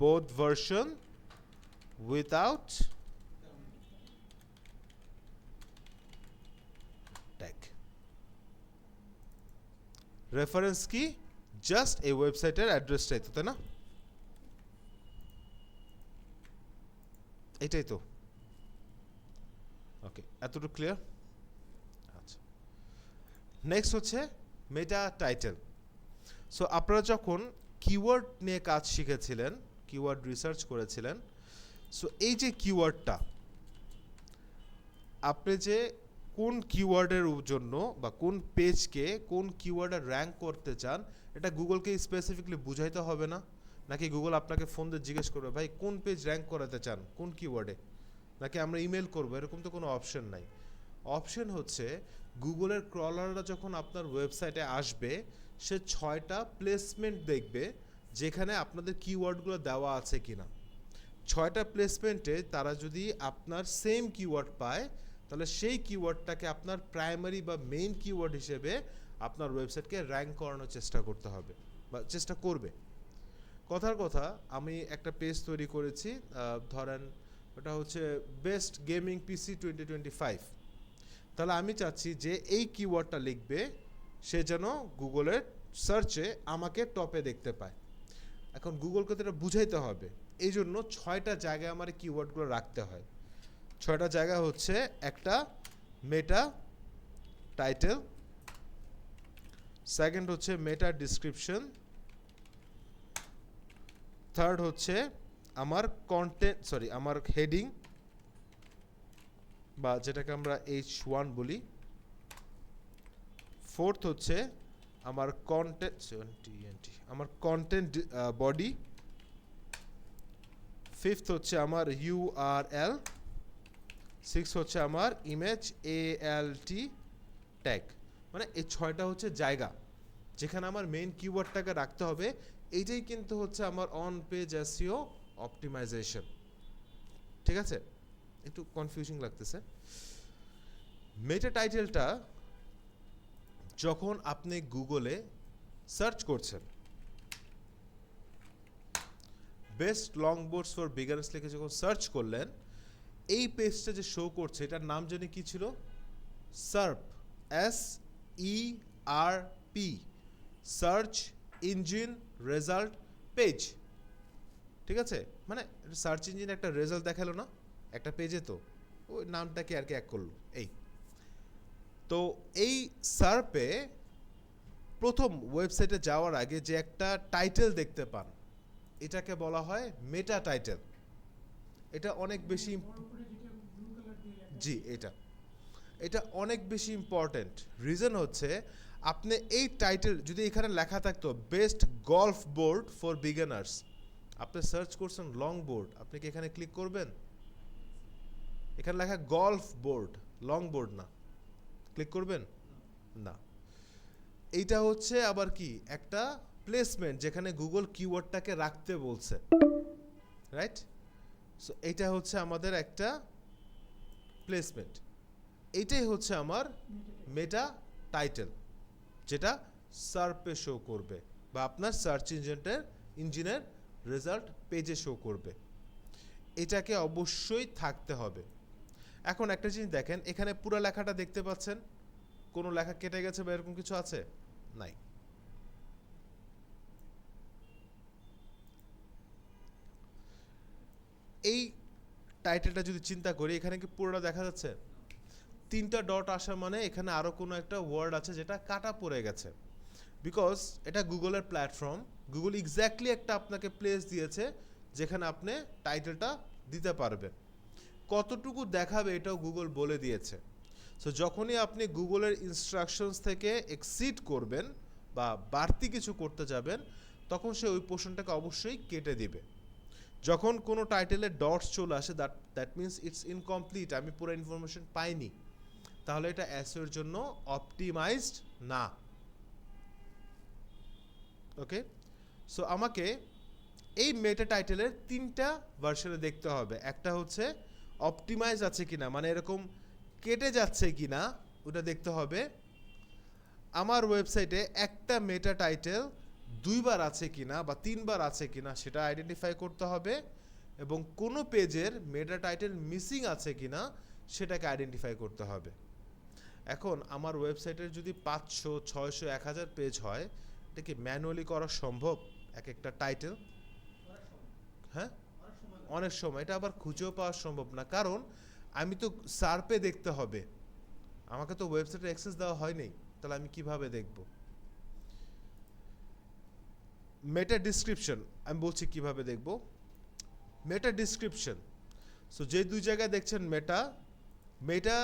both version without tag. Reference কি? জাস্ট এই ওয়েবসাইটের অ্যাড্রেসটাই তো, তাই না? এটাই তো। ওকে, এতটুকু ক্লিয়ার? আচ্ছা, নেক্সট হচ্ছে মেটা টাইটেল। সো আপনারা যখন কিওয়ার্ড নিয়ে কাজ শিখেছিলেন, কিওয়ার্ড রিসার্চ করেছিলেন, সো এই যে কিওয়ার্ডটা, আপনি যে কোন কিওয়ার্ডের জন্য বা কোন পেজকে কোন কিওয়ার্ডে র্যাঙ্ক করতে চান, এটা গুগলকে স্পেসিফিকলি বুঝাইতে হবে না? নাকি গুগল আপনাকে ফোন দিয়ে জিজ্ঞেস করবে ভাই কোন পেজ র্যাঙ্ক করাতে চান, কোন কিওয়ার্ডে? নাকি আমরা ইমেল করবো? এরকম তো কোনো অপশন নাই। অপশন হচ্ছে গুগলের ক্রলাররা যখন আপনার ওয়েবসাইটে আসবে, সে 6টা প্লেসমেন্ট দেখবে যেখানে আপনাদের কিওয়ার্ডগুলো দেওয়া আছে কিনা। 6টা প্লেসমেন্টে তারা যদি আপনার সেম কিওয়ার্ড পায়, তাহলে সেই কিওয়ার্ডটাকে আপনার প্রাইমারি বা মেইন কিওয়ার্ড হিসেবে আপনার ওয়েবসাইটকে র্যাঙ্ক করানোর চেষ্টা করতে হবে বা চেষ্টা করবে। কথার কথা, আমি একটা পেজ তৈরি করেছি, ধরেন ওটা হচ্ছে বেস্ট গেমিং পিসি 2025। তাহলে আমি চাচ্ছি যে এই কিওয়ার্ডটা লিখবে সে যেন গুগলের সার্চে আমাকে টপে দেখতে পায়। এখন গুগলকে তো এটা বুঝাইতে হবে, এই জন্য 6টা জায়গায় আমার কিওয়ার্ডগুলো রাখতে হয়। ছয়টা জায়গা হচ্ছে একটা মেটা টাইটেল, সেকেন্ড হচ্ছে মেটা ডিসক্রিপশন, থার্ড হচ্ছে আমার কন্টেন্ট আমার হেডিং বা যেটাকে আমরা H1 বলি, ফোর্থ হচ্ছে আমার কন্টেন্ট বডি, ফিফথ হচ্ছে আমার URL, সিক্স হচ্ছে আমার ইমেজ ALT ট্যাগ। মানে এই ছয়টা হচ্ছে জায়গা যেখানে আমার মেইন কিওয়ার্ডটাকে রাখতে হবে। এইটাই কিন্তু হচ্ছে আমার অন পেজ এসইও অপটিমাইজেশন। ঠিক আছে, একটু কনফিউজিং লাগতেছে। মেটা টাইটেলটা যখন আপনি গুগলে সার্চ করছেন, বেস্ট লং বোর্ডস ফর বিগানার্স লিখে যখন সার্চ করলেন, এই পেজটা যে শো করছে এটার নাম জানি কি ছিল? SERP, SERP, search engine result page. ঠিক আছে, মানে সার্চ ইঞ্জিন একটা রেজাল্ট দেখালো না একটা পেজে, তো ওই নামটাকে আর কি এক করলো। এই তো এই সার্পে প্রথম ওয়েবসাইটে যাওয়ার আগে যে একটা টাইটেল দেখতে পান, এটাকে বলা হয় মেটা টাইটেল। এটা অনেক বেশি জি এটা অনেক বেশি ইম্পর্টেন্ট। রিজন হচ্ছে আপনি এই টাইটেল যদি এখানে লেখা থাকতো best golf board for beginners, আপনি সার্চ করছেন লং বোর্ড, আপনি কি এখানে ক্লিক করবেন? এখানে লেখা গলফ বোর্ড, লং বোর্ড না, ক্লিক করবেন না। এইটা হচ্ছে আবার কি একটা প্লেসমেন্ট যেখানে গুগল কিওয়ার্ডটাকে রাখতে বলছে, রাইট? সো এইটা হচ্ছে আমাদের একটা প্লেসমেন্ট। এইটাই হচ্ছে আমার মেটা টাইটেল, যেটা সার্পে শো করবে বা আপনার সার্চ ইঞ্জিনের রেজাল্ট পেজে শো করবে। এটাকে অবশ্যই থাকতে হবে। এখন একটা জিনিস দেখেন, এখানে পুরো লেখাটা দেখতে পাচ্ছেন, কোনো লেখা কেটে গেছে বা এরকম কিছু আছে? নাই। এই টাইটেলটা যদি চিন্তা করি, এখানে কি পুরোটা দেখা যাচ্ছে? তিনটা ডট আসা মানে এখানে আরও কোনো একটা ওয়ার্ড আছে যেটা কাটা পড়ে গেছে, বিকজ এটা গুগলের প্ল্যাটফর্ম। গুগল এক্স্যাক্টলি একটা আপনাকে প্লেস দিয়েছে যেখানে আপনি টাইটেলটা দিতে পারবেন। কতটুকু দেখাবে এটাও গুগল বলে দিয়েছে। সো যখনই আপনি গুগলের ইনস্ট্রাকশনস থেকে এক্সিড করবেন বা বাড়তি কিছু করতে যাবেন, তখন সে ওই পোর্শনটাকে অবশ্যই কেটে দিবে। যখন কোনো টাইটেলে ডটস চলে আসে, দ্যাট মিনস ইটস ইনকমপ্লিট, আমি পুরো ইনফরমেশন পাইনি, তাহলে এটা এসইওর জন্য অপটিমাইজড না। ওকে, সো আমাকে এই মেটা টাইটেলের তিনটা ভার্সনে দেখতে হবে। একটা হচ্ছে অপটিমাইজ আছে কিনা, মানে এরকম কেটে যাচ্ছে কিনা ওটা দেখতে হবে। আমার ওয়েবসাইটে একটা মেটা টাইটেল দুইবার আছে কিনা বা তিনবার আছে কিনা সেটা আইডেন্টিফাই করতে হবে, এবং কোনো পেজের মেটা টাইটেল মিসিং আছে কিনা সেটাকে আইডেন্টিফাই করতে হবে। এখন আমার ওয়েবসাইটের যদি 500, 600, 1000 পেজ হয়, এটা কি ম্যানুয়ালি করা সম্ভব এক একটা টাইটেল? হ্যাঁ, অনেক সময় এটা আবার খুঁজেও পাওয়া সম্ভব না, কারণ আমি তো সার্পে দেখতে হবে, আমাকে তো ওয়েবসাইটে অ্যাক্সেস দেওয়া হয়নি, তাহলে আমি কিভাবে দেখব? মেটা ডিসক্রিপশন আমি বলছি কিভাবে দেখব। মেটা ডিসক্রিপশন, সো যে দুই জায়গায় দেখছেন মেটা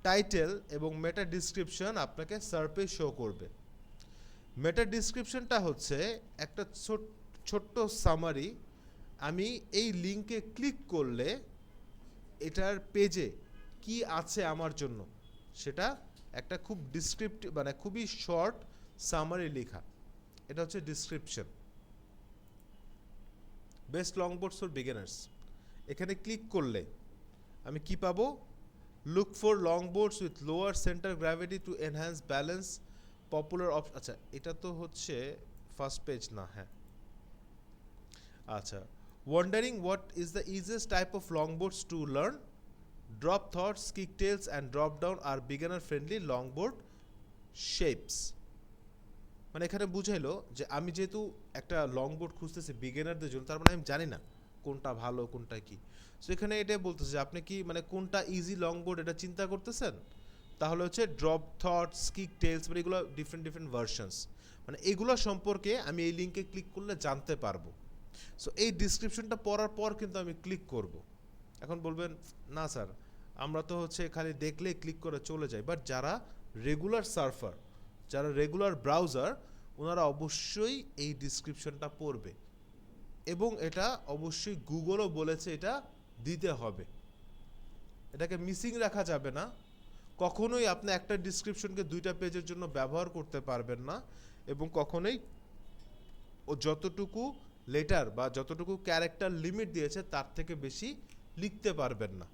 টাইটেল এবং মেটা ডিসক্রিপশন আপনাকে সার্পে শো করবে। মেটা ডিসক্রিপশনটা হচ্ছে একটা ছোট্ট সামারি। আমি এই লিঙ্কে ক্লিক করলে এটার পেজে কি আছে আমার জন্য সেটা একটা খুব ডিসক্রিপটিভ, মানে খুবই শর্ট সামারি লেখা, এটা হচ্ছে description. Best long boards for beginners, এখানে ক্লিক করলে আমি কি পাবো? Look for long boards with lower centre gravity to enhance balance, popular আচ্ছা এটা তো হচ্ছে ফার্স্ট পেজ না, হ্যাঁ আচ্ছা। Wondering what is the easiest type of long boards to learn, drop throughs, kick tails and drop down are beginner friendly long board shapes. মানে এখানে বুঝাইলো যে আমি যেহেতু একটা লং বোর্ড খুঁজতেছি বিগিনারদের জন্য, তার মানে আমি জানি না কোনটা ভালো কোনটা কি। সো এখানে এটাই বলতেছে যে আপনি কি মানে কোনটা ইজি লং বোর্ড এটা চিন্তা করতেছেন, তাহলে হচ্ছে ড্রপ থটস, কিক টেলস, মানে এগুলো ডিফারেন্ট ডিফারেন্ট ভার্সনস, মানে এগুলো সম্পর্কে আমি এই লিঙ্কে ক্লিক করলে জানতে পারবো। সো এই ডিসক্রিপশনটা পড়ার পর কিন্তু আমি ক্লিক করব। এখন বলবেন না স্যার আমরা তো হচ্ছে খালি দেখলে ক্লিক করে চলে যাই, বাট যারা রেগুলার সার্ফার, যারা রেগুলার ব্রাউজার, ওনারা অবশ্যই এই ডিসক্রিপশনটা পড়বে এবং এটা অবশ্যই গুগলও বলেছে এটা দিতে হবে, এটাকে মিসিং রাখা যাবে না। কখনোই আপনি একটা ডিসক্রিপশনকে দুইটা পেজের জন্য ব্যবহার করতে পারবেন না এবং কখনোই ও যতটুকু লেটার বা যতটুকু ক্যারেক্টার লিমিট দিয়েছে তার থেকে বেশি লিখতে পারবেন না।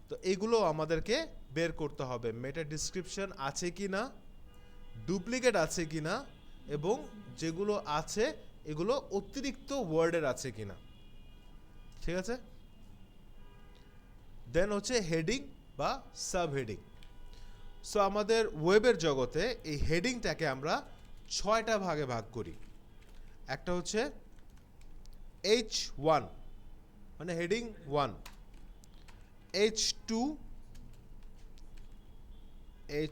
তো এগুলো আমাদেরকে বের করতে হবে, মেটা ডিসক্রিপশন আছে কি না, ডুপ্লিকেট আছে কি না, এবং যেগুলো আছে এগুলো অতিরিক্ত ওয়ার্ডের আছে কি না। ঠিক আছে, দেন হচ্ছে হেডিং বা সাব হেডিং। সো আমাদের ওয়েবের জগতে এই হেডিংটাকে আমরা 6টা ভাগে ভাগ করি। একটা হচ্ছে H1 মানে heading 1, H2,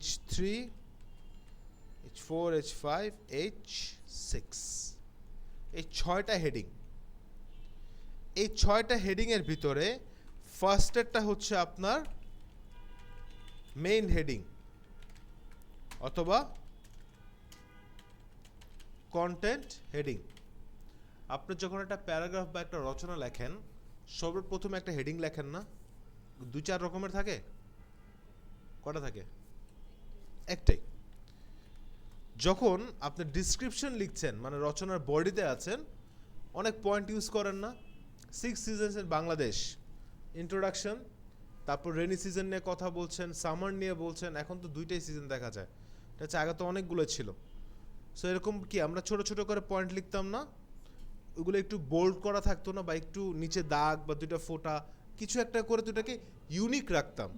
H3, H4, H5, H6, এই 6টা হেডিং। এই 6টা হেডিংয়ের ভিতরে ফার্স্টেরটা হচ্ছে আপনার মেইন হেডিং অথবা কন্টেন্ট হেডিং। আপনি যখন একটা প্যারাগ্রাফ বা একটা রচনা লেখেন সর্বপ্রথমে একটা হেডিং লেখেন না, 2-4 রকমের থাকে, কটা থাকে? একটাই। যখন আপনি ডিসক্রিপশন লিখছেন মানে রচনার বডিতে আছেন, অনেক পয়েন্ট ইউজ করেন না, 6 সিজনস ইন বাংলাদেশ, ইন্ট্রোডাকশন, তারপর রেনি সিজন নিয়ে কথা বলছেন, সামার নিয়ে বলছেন, এখন তো 2টাই সিজন দেখা যায়, এটা হচ্ছে আগে তো অনেকগুলো ছিল। সো এরকম কি আমরা ছোট ছোট করে পয়েন্ট লিখতাম না, ওগুলো একটু বোল্ড করা থাকতো না, বা একটু নিচে দাগ বা 2টা ফোঁটা কিছু একটা করে দুটাকে ইউনিক রাখতাম,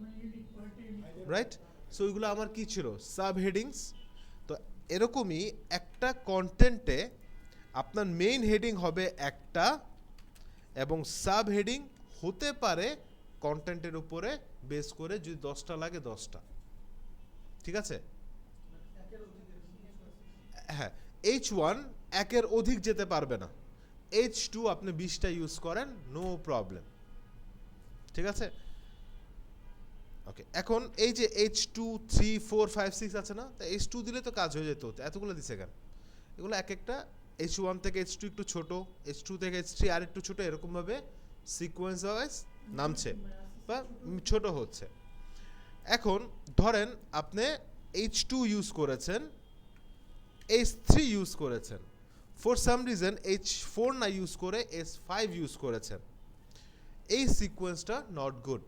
রাইট? সো ওইগুলো আমার কি ছিল? Sub headings. তো এরকমই একটা কন্টেন্টে আপনার মেইন হেডিং হবে একটা এবং সাব হেডিং হতে পারে কন্টেন্টের উপরে বেস করে, যদি 10টা লাগে 10টা। ঠিক আছে? হ্যাঁ, H1 একের অধিক যেতে পারবে না, H2 আপনি 20টা ইউজ করেন, নো প্রবলেম। ঠিক আছে, ওকে। এখন এই যে H2, 3, 4, 5, 6 আছে না, তা H2 দিলে তো কাজ হয়ে যেত, এতগুলো দিছে কেন? এগুলো এক একটা H1 থেকে H2 একটু ছোট, H2 থেকে H3 আর একটু ছোট, এরকমভাবে সিকোয়েন্স ওয়াইজ নামছে বা ছোট হচ্ছে। এখন ধরেন আপনি H2 ইউজ করেছেন, H3 ইউজ করেছেন, ফর সাম রিজন H4 না ইউজ করে H5 ইউজ করেছেন, এই সিকোয়েন্সটা নট গুড।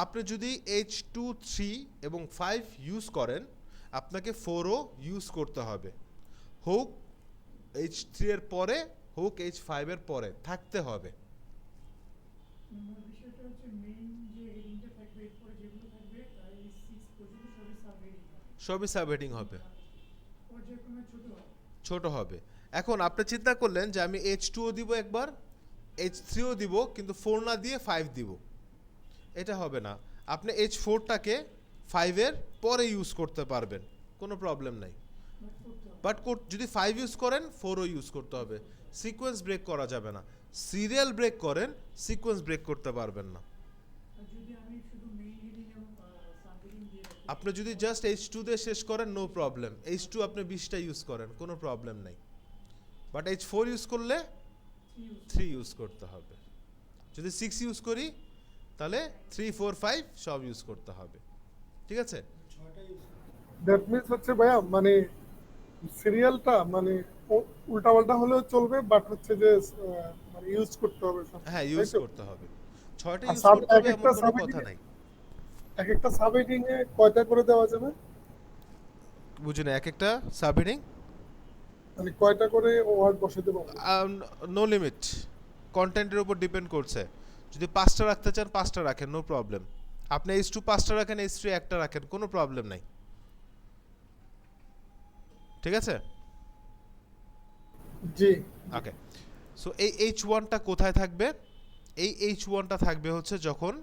আপনি যদি H2, 3 এবং 5 ইউজ করেন, আপনাকে 4ও ইউজ করতে হবে, হোক H3 এর পরে হোক H5 এর পরে থাকতে হবে। বিষয়টা হচ্ছে মেইন যে হেডিংটা থাকবে এরপরে যেগুলো থাকবে তাই 6 পর্যন্ত সবই সাব হেডিং হবে, সবই সাব হেডিং হবে, পর্যায়ক্রমে ছোট হবে। ছোট হবে। এখন আপনি চিন্তা করলেন যে আমি H2ও দিব একবার, H3ও দিব, কিন্তু 4 না দিয়ে 5 দিব, এটা হবে না। আপনি H4টাকে 5-এর পরে ইউজ করতে পারবেন, কোনো প্রবলেম নাই, বাট যদি 5 ইউজ করেন 4ও ইউজ করতে হবে। সিকোয়েন্স ব্রেক করা যাবে না, সিরিয়াল ব্রেক করেন, সিকোয়েন্স ব্রেক করতে পারবেন না। আর যদি আমি শুধু মেইন হেডিং এবং সাব হেডিং দিয়ে রাখি, আপনি যদি জাস্ট H2 দিয়ে শেষ করেন, নো প্রবলেম, H2 আপনি 20টা ইউজ করেন, কোনো প্রবলেম নাই, বাট H4 ইউজ করলে 3 ইউজ করতে হবে। যদি 6 ইউজ করি তাহলে 3, 4, 5 সব ইউজ করতে হবে। ঠিক আছে? দ্যাট মিন্স হচ্ছে ভাইয়া মানে সিরিয়ালটা মানে উল্টাপাল্টা হলেও চলবে, বাট হচ্ছে যে মানে ইউজ করতে হবে সব, হ্যাঁ, তাই ইউজ তো? করতে হবে, 6টা আর ইউজ সাব করতে এক হবে একটা এমন কোনো সাব কথা নাই। এক একটা সাব হেডিং এ কয়টা করে দেওয়া যাবে, বুঝুন, এক একটা সাব হেডিং মানে কয়টা করে ওয়ার্ড বসাতে পারবো? নো লিমিট, কন্টেন্টের উপর ডিপেন্ড করছে। যদি 5টা রাখতে চান 5টা রাখেন, নো প্রবলেম। আপনি H2 5টা রাখেন, H3 একটা রাখেন, কোনো প্রবলেম নাই। ঠিক আছে? জি। ওকে, সো এই H1টা কোথায় থাকবে? এই H1টা থাকবে হচ্ছে যখন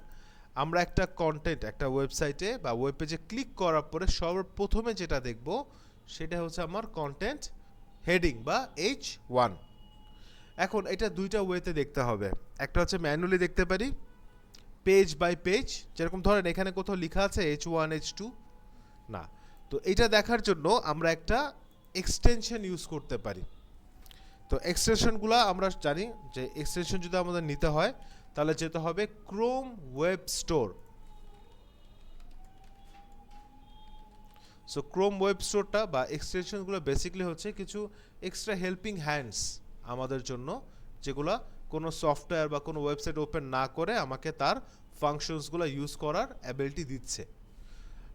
আমরা একটা কন্টেন্ট একটা ওয়েবসাইটে বা ওয়েব পেজে ক্লিক করার পরে সর্বপ্রথমে যেটা দেখব সেটা হচ্ছে আমার কন্টেন্ট হেডিং বা H1। এখন এটা দুইটা ওয়েতে দেখতে হবে। একটা হচ্ছে ম্যানুয়ালি দেখতে পারি পেজ বাই পেজ, যেরকম ধরেন এখানে কোথাও লেখা আছে H1 H2 না, তো এটা দেখার জন্য আমরা একটা এক্সটেনশন ইউজ করতে পারি। তো এক্সটেনশনগুলো আমরা জানি যে এক্সটেনশন যদি আমাদের নিতে হয় তাহলে যেতে হবে Chrome web store. So Chrome web স্টোরটা বা এক্সটেনশনগুলো বেসিক্যালি হচ্ছে কিছু এক্সট্রা হেল্পিং হ্যান্ডস আমাদের জন্য, যেগুলো কোনো সফটওয়্যার বা কোনো ওয়েবসাইট ওপেন না করে আমাকে তার ফাংশনসগুলো ইউজ করার অ্যাবিলিটি দিচ্ছে।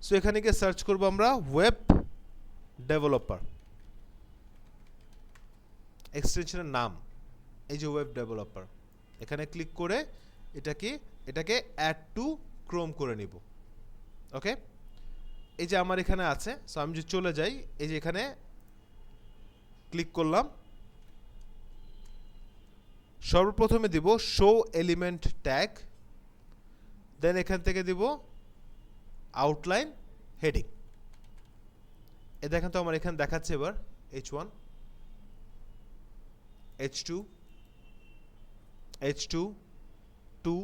সো এখানে গিয়ে সার্চ করবো আমরা ওয়েব ডেভেলপার, এক্সটেনশনের নাম এই যে ওয়েব ডেভেলপার। এখানে ক্লিক করে এটাকে অ্যাড টু ক্রোম করে নিব। ওকে, এই যে আমার এখানে আছে। সো আমি যদি চলে যাই, এই যে এখানে ক্লিক করলাম, সর্বপ্রথমে দিব শো এলিমেন্ট ট্যাগ, দেন এখান থেকে দিব আউটলাইন হেডিং। এ দেখেন তো আমার এখানে দেখাচ্ছে এবার H1 H2 H2 2,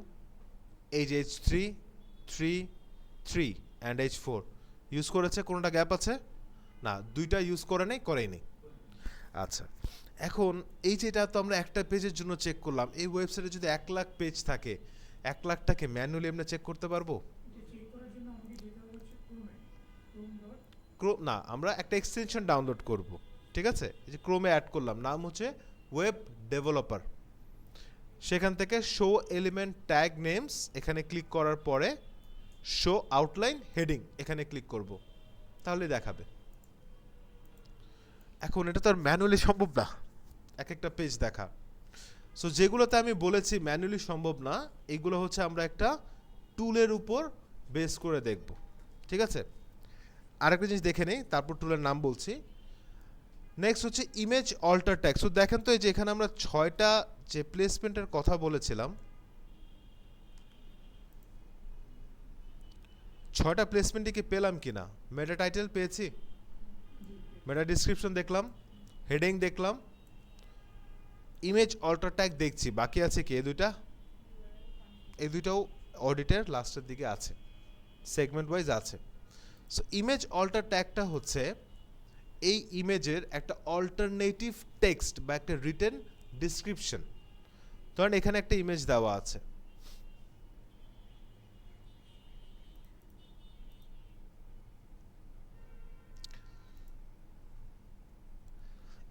এই যে H3 3 3 অ্যান্ড H4 ইউজ করেছে। কোনটা গ্যাপ আছে? না, দুইটা ইউজ করেনি। আচ্ছা, এখন এই যেটা তো আমরা একটা পেজের জন্য চেক করলাম, এই ওয়েবসাইটে যদি 1 লাখ পেজ থাকে, 1 লাখটাকে ম্যানুয়ালি আমরা চেক করতে পারবো? এটা চেক করার জন্য আমাকে যেতে হবে হচ্ছে ক্রোম ক্রোম না, আমরা একটা এক্সটেনশন ডাউনলোড করব। ঠিক আছে, এই যে ক্রোমে অ্যাড করলাম, নাম হচ্ছে ওয়েব ডেভেলপার। সেখান থেকে শো এলিমেন্ট ট্যাগ নেমস এখানে ক্লিক করার পরে শো আউটলাইন হেডিং এখানে ক্লিক করব, তাহলে দেখাবে। এখন এটা তো আর ম্যানুয়ালি সম্ভব না এক একটা পেজ দেখা। সো যেগুলোতে আমি বলেছি ম্যানুয়ালি সম্ভব না, এগুলো হচ্ছে আমরা একটা টুলের উপর বেস করে দেখব। ঠিক আছে, আরেকটা জিনিস দেখে নেই, তারপর টুলের নাম বলছি। নেক্সট হচ্ছে ইমেজ অল্টার ট্যাগ। সো দেখেন তো এই যে এখানে আমরা 6টা যে প্লেসমেন্টের কথা বলেছিলাম, 6টা প্লেসমেন্টে কি পেলাম কিনা? মেটা টাইটেল পেয়েছি, মেটা ডিসক্রিপশন দেখলাম, হেডিং দেখলাম, ইমেজ অল্টার ট্যাগ দেখছি। বাকি আছে কি? এই দুইটাও অডিটের লাস্টের দিকে আছে, সেগমেন্ট ওয়াইজ আছে। সো ইমেজ অল্টার ট্যাগটা হচ্ছে এই ইমেজের একটা অল্টারনেটিভ টেক্সট বা একটা রিটেন ডিসক্রিপশন। ধরেন এখানে একটা ইমেজ দেওয়া আছে,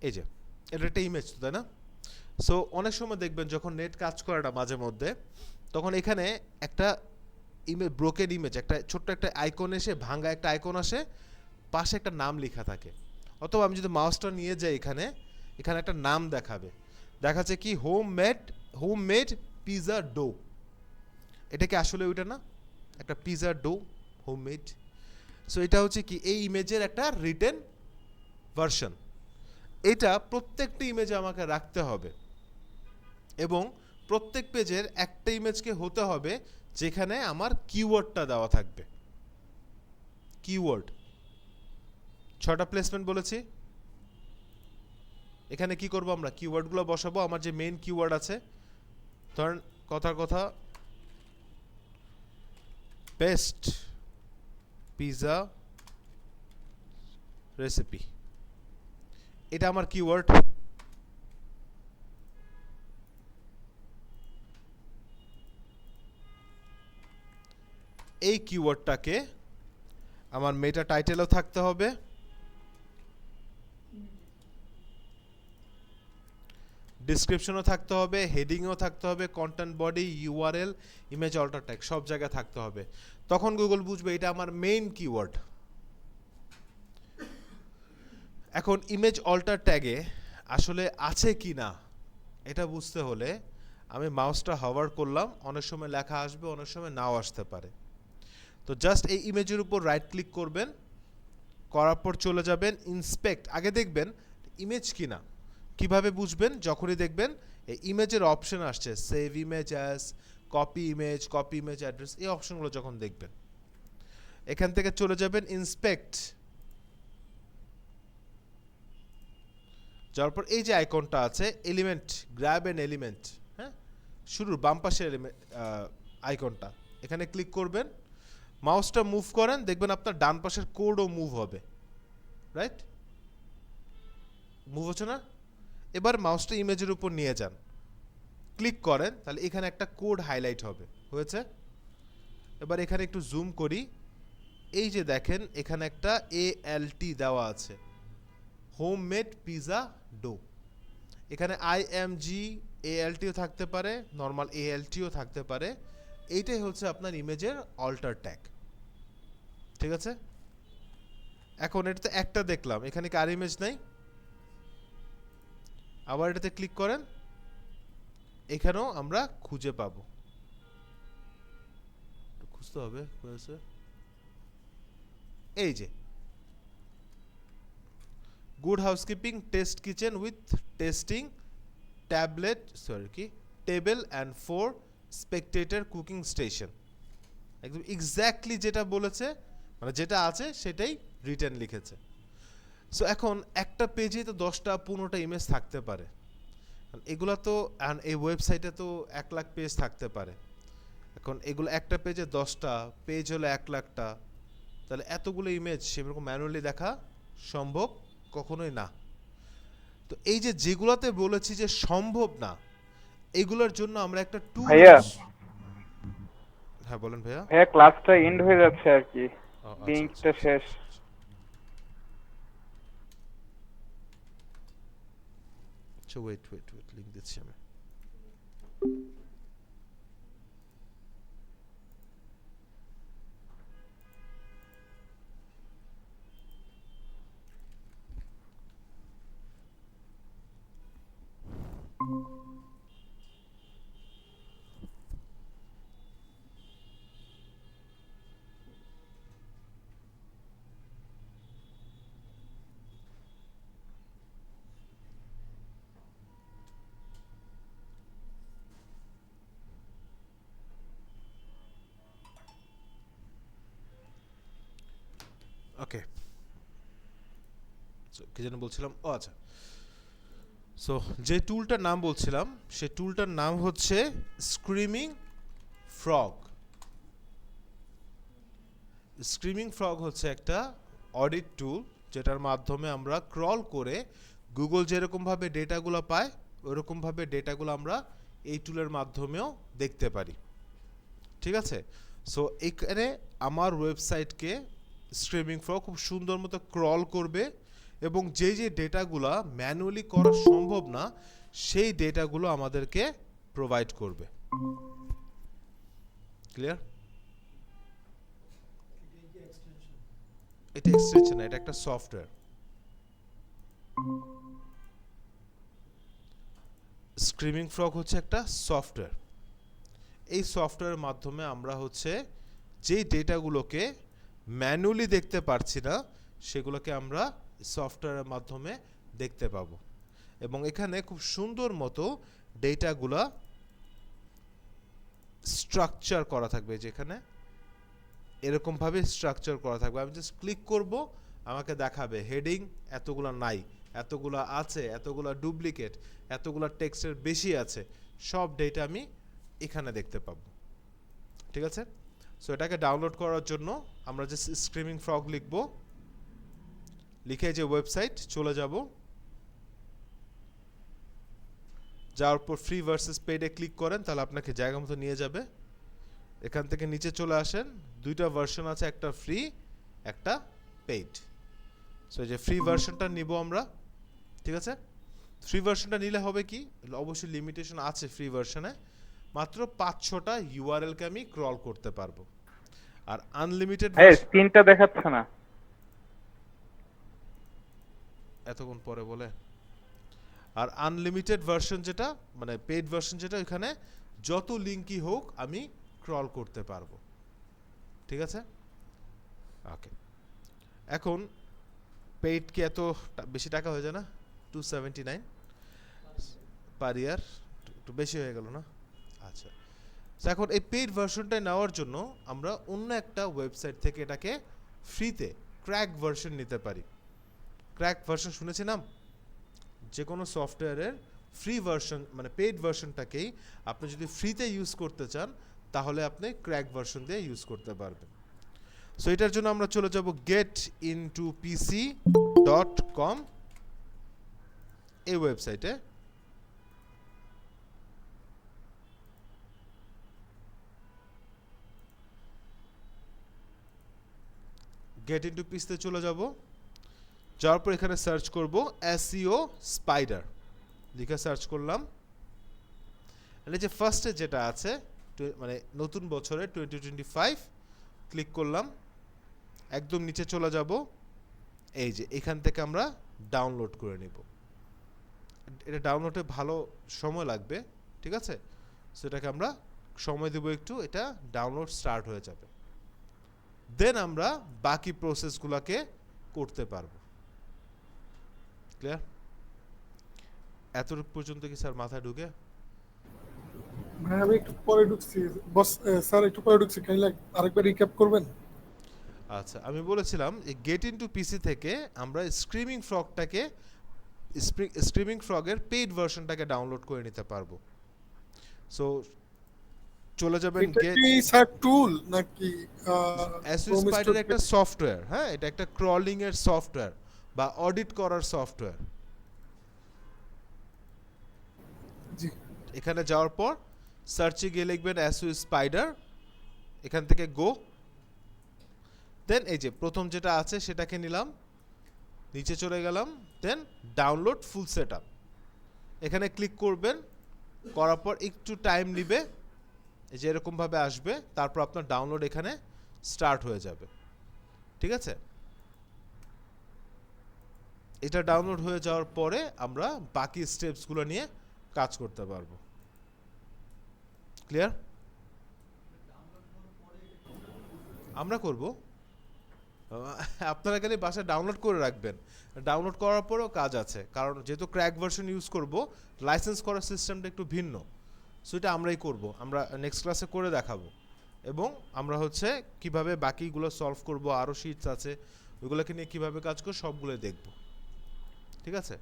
এই যে এটা একটা ইমেজ, তাই না? সো অনেক সময় দেখবেন যখন নেট কাজ করে না মাঝে মধ্যে, তখন এখানে একটা ইমেজ, ব্রোকেন ইমেজ, একটা ছোট্ট একটা আইকন এসে, ভাঙা একটা আইকন আসে, পাশে একটা নাম লেখা থাকে। অথবা আমি যদি মাউসটা নিয়ে যাই এখানে একটা নাম দেখাচ্ছে কি হোম মেড পিৎজা ডো। এটা কি আসলে ওইটা না? একটা pizza dough home made. So এটা হচ্ছে কি এই ইমেজের একটা রিটেন ভার্সন। এটা প্রত্যেকটা ইমেজে আমাকে রাখতে হবে, এবং প্রত্যেক পেজের একটা ইমেজকে হতে হবে যেখানে আমার কিওয়ার্ডটা দেওয়া থাকবে। কিওয়ার্ড 6টা প্লেসমেন্ট বলেছি, এখানে কি করব আমরা? কিওয়ার্ডগুলো বসাবো। আমার যে মেইন কিওয়ার্ড আছে, ধরেন কথার কথা বেস্ট পিৎজা রেসিপি, এটা আমার কিওয়ার্ড। এই কিওয়ার্ডটাকে আমার মেটা টাইটেলও থাকতে হবে, ডিসক্রিপশনও থাকতে হবে, হেডিংও থাকতে হবে, content body, URL, image alter tag সব জায়গায় থাকতে হবে। তখন গুগল বুঝবে এটা আমার মেইন কিওয়ার্ড। এখন ইমেজ অল্টার ট্যাগে আসলে আছে কি না এটা বুঝতে হলে আমি মাউসটা হভার করলাম, অনেক সময় লেখা আসবে, অনেক সময় নাও আসতে পারে। তো জাস্ট এই ইমেজের উপর রাইট ক্লিক করবেন, করার পর চলে যাবেন ইন্সপেক্ট। আগে দেখবেন ইমেজ কিনা, কিভাবে বুঝবেন? যখনই দেখবেন এই ইমেজের অপশন আসছে, save image as, copy image address, এই অপশনগুলো যখন দেখবেন, এখান থেকে চলে যাবেন ইন্সপেক্ট, যাওয়ার পর এই যে আইকনটা আছে এলিমেন্ট, গ্র্যাব এন এলিমেন্ট, হ্যাঁ, শুরুর বাম পাশের আইকনটা, এখানে ক্লিক করবেন, মাউসটা মুভ করেন, দেখবেন আপনার ডান পাশের কোডও মুভ হবে, রাইট? মুভ হচ্ছে না? এবার মাউসটা ইমেজের উপর নিয়ে যান, ক্লিক করেন, তাহলে এখানে একটা কোড হাইলাইট হবে, হয়েছে? এবার এখানে একটু জুম করি, এই যে দেখেন এখানে একটা ALT দেওয়া আছে, হোমমেড পিজা ডো। এখানে IMG ALTও থাকতে পারে, নর্মাল ALTও থাকতে পারে, এইটাই হচ্ছে আপনার ইমেজের অল্টার ট্যাগ, ঠিক আছে? এখন এটাতে একটা দেখলাম, এখানে কি আর ইমেজ নাই? আবার এটাতে ক্লিক করেন, এখানেও আমরা খুঁজে পাবো, খুঁজতে হবে, হয়েছে, এই যে good housekeeping test kitchen with testing tablet, sorry কি, table and 4 spectator cooking station, একদম এক্স্যাক্টলি যেটা বলেছে, মানে যেটা আছে সেটাই রিটেন লিখেছে। সো এখন একটা পেজে তো 10টা 15টা ইমেজ থাকতে পারে, এগুলা তো, এই ওয়েবসাইটে তো 1 লাখ পেজ থাকতে পারে, এখন এগুলো একটা পেজে 10টা পেজ হলে 1 লাখটা, তাহলে এতগুলো ইমেজ সেরকম ম্যানুয়ালি দেখা সম্ভব কখনোই না। তো এই যে যেগুলাতে বলেছি যে সম্ভব না, এগুলোর জন্য আমরা একটা টুল, ভাইয়া হ্যাঁ বলেন ভাইয়া। ভাইয়া ক্লাসটা এন্ড হয়ে যাচ্ছে আর কি, ও, আচ্ছা, লিংকটা আচ্ছা, শেষ। আচ্ছা, ওয়েট লিংক দিচ্ছি আমি। ওকে, সো কি যেন বলছিলাম, ও আচ্ছা, সো যে টুলটার নাম বলছিলাম সেই টুলটার নাম হচ্ছে স্ক্রিমিং ফ্রগ। স্ক্রিমিং ফ্রগ হচ্ছে একটা অডিট টুল, যেটার মাধ্যমে আমরা ক্রল করে গুগল যেরকমভাবে ডেটাগুলো পায় ওইরকমভাবে ডেটাগুলো আমরা এই টুলের মাধ্যমেও দেখতে পারি, ঠিক আছে? সো এখানে আমার ওয়েবসাইটকে স্ক্রিমিং ফ্রগ খুব সুন্দর মতো ক্রল করবে এবং যে যে ডেটাগুলো ম্যানুয়ালি করা সম্ভব না সেই ডেটাগুলো আমাদেরকে প্রোভাইড করবে। ক্লিয়ার? এটা এক্সটেনশন, এটা একটা সফটওয়্যার। স্ক্রিমিং ফ্রগ হচ্ছে একটা সফটওয়্যার। এই সফটওয়্যারের মাধ্যমে আমরা হচ্ছে যেই ডেটাগুলোকে ম্যানুয়ালি দেখতে পারছি না সেগুলোকে আমরা সফটওয়্যারের মাধ্যমে দেখতে পাবো, এবং এখানে খুব সুন্দর মতো ডেটাগুলা স্ট্রাকচার করা থাকবে, যেখানে এরকমভাবে স্ট্রাকচার করা থাকবে। আমি জাস্ট ক্লিক করব, আমাকে দেখাবে হেডিং এতগুলো নাই, এতগুলো আছে, এতগুলো ডুপ্লিকেট, এতগুলো টেক্সটের বেশি আছে, সব ডেটা আমি এখানে দেখতে পাবো, ঠিক আছে? সো এটাকে ডাউনলোড করার জন্য আমরা যে স্ক্রিমিং ফ্রগ লিখব, লিখে যে ওয়েবসাইট চলে যাব, যাওয়ার পর ফ্রি ভার্সেস পেইডে ক্লিক করেন, তাহলে আপনাকে জায়গা মতো নিয়ে যাবে। এখান থেকে নিচে চলে আসেন, দুইটা ভার্সন আছে, একটা ফ্রি একটা পেইড। সো এই যে ফ্রি ভার্সনটা নিব আমরা, ঠিক আছে? ফ্রি ভার্সনটা নিলে হবে কি, অবশ্যই লিমিটেশন আছে ফ্রি ভার্সনে, মাত্র 5-6টা ইউআরএলকে আমি ক্রল করতে পারবো। আর আনলিমিটেড, স্ক্রিনটা দেখাচ্ছে না এতক্ষণ পরে বলে। আর আনলিমিটেড ভার্সন যেটা, মানে পেইড ভার্সন যেটা, ওইখানে যত লিঙ্কই হোক আমি ক্রল করতে পারবো, ঠিক আছে? ওকে, এখন পেইড কি এত বেশি টাকা হয়ে যায় না? 279। পার ইয়ার, একটু বেশি হয়ে গেল না? আচ্ছা, তো এখন এই পেইড ভার্সনটা নেওয়ার জন্য আমরা অন্য একটা ওয়েবসাইট থেকে এটাকে ফ্রিতে ক্র্যাক ভার্সন নিতে পারি। ক্র্যাক ভার্সন শুনেছি নাম? যে কোনো সফটওয়্যারের ফ্রি ভার্সন মানে পেইড ভার্সনটাকেই আপনি যদি ফ্রিতে ইউজ করতে চান তাহলে আপনি ক্র্যাক ভার্সন দিয়ে ইউজ করতে পারবেন। সো এটার জন্য আমরা চলে যাব getintopc.com এই ওয়েবসাইটে। গেট ইনটু পিসতে চলে যাব, যাওয়ার পর এখানে সার্চ করব এসইও স্পাইডার, লিখে সার্চ করলাম। এই যে ফার্স্টে যেটা আছে মানে নতুন বছরে 2025 ক্লিক করলাম, একদম নিচে চলে যাব, এই যে এখান থেকে আমরা ডাউনলোড করে নিব। এটা ডাউনলোডে ভালো সময় লাগবে, ঠিক আছে? সেটাকে আমরা সময় দেব একটু, এটা ডাউনলোড স্টার্ট হয়ে যাবে, দেন আমরা বাকি প্রসেসগুলোকে করতে পারবো। ক্লিয়ার? এতটুকু পর্যন্ত কি স্যার মাথায় ঢুকে? ভাই আমি একটু পরে ঢুকছি বস, স্যার একটু পরে ঢুকছি, কাইন্ডলি আরেকবার রিক্যাপ করবেন? আচ্ছা, আমি বলেছিলাম এই গেট ইনটু পিসি থেকে আমরা স্ক্রিমিং ফ্রগটাকে স্ক্রিমিং ফ্রগের পেইড ভার্সনটাকে ডাউনলোড করে নিতে পারবো। সো চলে যাবেন এটা গেট কি স্যার টুল নাকি এসইও স্পাইডার একটা সফটওয়্যার, হ্যাঁ এটা একটা ক্রলিং এর সফটওয়্যার বা অডিট করার সফটওয়্যার। জি এখানে যাওয়ার পর সার্চে গিয়ে লিখবেন এসইও স্পাইডার, এখান থেকে গো, দেন এই যে প্রথম যেটা আছে সেটাকে নিলাম, নিচে চলে গেলাম, দেন ডাউনলোড ফুল সেটআপ এখানে ক্লিক করবেন, করার পর একটু টাইম নেবে, এই যে এরকম ভাবে আসবে, তারপর আপনার ডাউনলোড এখানে স্টার্ট হয়ে যাবে, ঠিক আছে? এটা ডাউনলোড হয়ে যাওয়ার পরে আমরা বাকি স্টেপসগুলো নিয়ে কাজ করতে পারবো। ক্লিয়ার? আমরা করব, আপনারা খালি বাসায় ডাউনলোড করে রাখবেন, ডাউনলোড করার পরেও কাজ আছে, কারণ যেহেতু ক্র্যাক ভার্সন ইউজ করব লাইসেন্স করার সিস্টেমটা একটু ভিন্ন, সো এটা আমরাই করব, আমরা নেক্সট ক্লাসে করে দেখাবো, এবং আমরা হচ্ছে কিভাবে বাকিগুলো সলভ করব, আরও শিটস আছে ওইগুলোকে নিয়ে কিভাবে কাজ করব সবগুলোই দেখব, ঠিক আছে?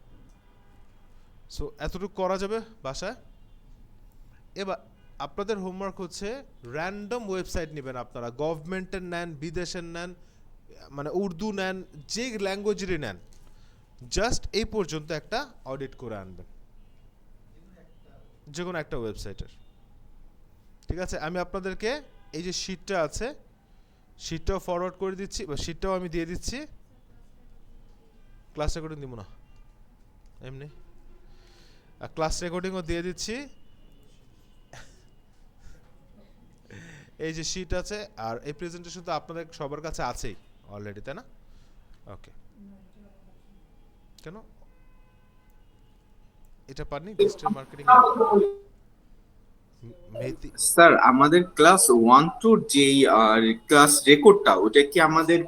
সো এতটুকু করা যাবে বাসায়। এবার আপনাদের হোমওয়ার্ক হচ্ছে র্যান্ডম ওয়েবসাইট নেবেন, আপনারা গভর্নমেন্টের নেন, বিদেশের নেন, মানে উর্দু নেন, যে ল্যাঙ্গুয়েজেরই নেন, জাস্ট এই পর্যন্ত একটা অডিট করে আনবেন, যে কোনো একটা ওয়েবসাইটের, ঠিক আছে? আমি আপনাদেরকে এই যে শিটটা আছে শিটটাও ফরওয়ার্ড করে দিচ্ছি, বা শিটটাও আমি দিয়ে দিচ্ছি, ক্লাস রেকর্ডিং দিব না এমনি, ক্লাস রেকর্ডিংও দিয়ে দিচ্ছি, এই যে শিট আছে, আর এই প্রেজেন্টেশন তো আপনাদের সবার কাছে আছেই অলরেডি, তাই না? ওকে, কেন এটা পাননি ডিজিটাল মার্কেটিং? মেহেদি স্যার আমাদের ক্লাস 1 টু যেই ক্লাস রেকর্ডটা ওটা কি আমাদের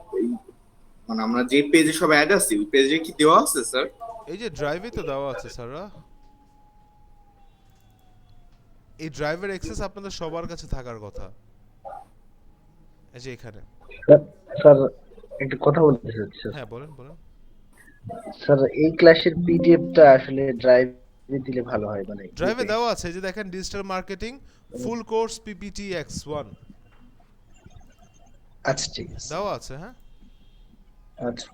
মানে আমরা যে পেজে সব অ্যাড আছি ওই পেজে কি দেওয়া আছে স্যার? এই যে ড্রাইভে তো দেওয়া আছে স্যাররা, এই ড্রাইভের অ্যাক্সেস আপনাদের সবার কাছে থাকার কথা, এই যে এখানে। স্যার একটা কথা বলতে চাচ্ছি। হ্যাঁ বলেন বলেন। স্যার এই ক্লাসের পিডিএফটা আসলে ড্রাইভে দিলে ভালো হয়, মানে ড্রাইভে দেওয়া আছে, এই যে দেখেন digital marketing full course PPT X1 আচ্ছা ঠিক আছে দেওয়া আছে, হ্যাঁ আচ্ছা।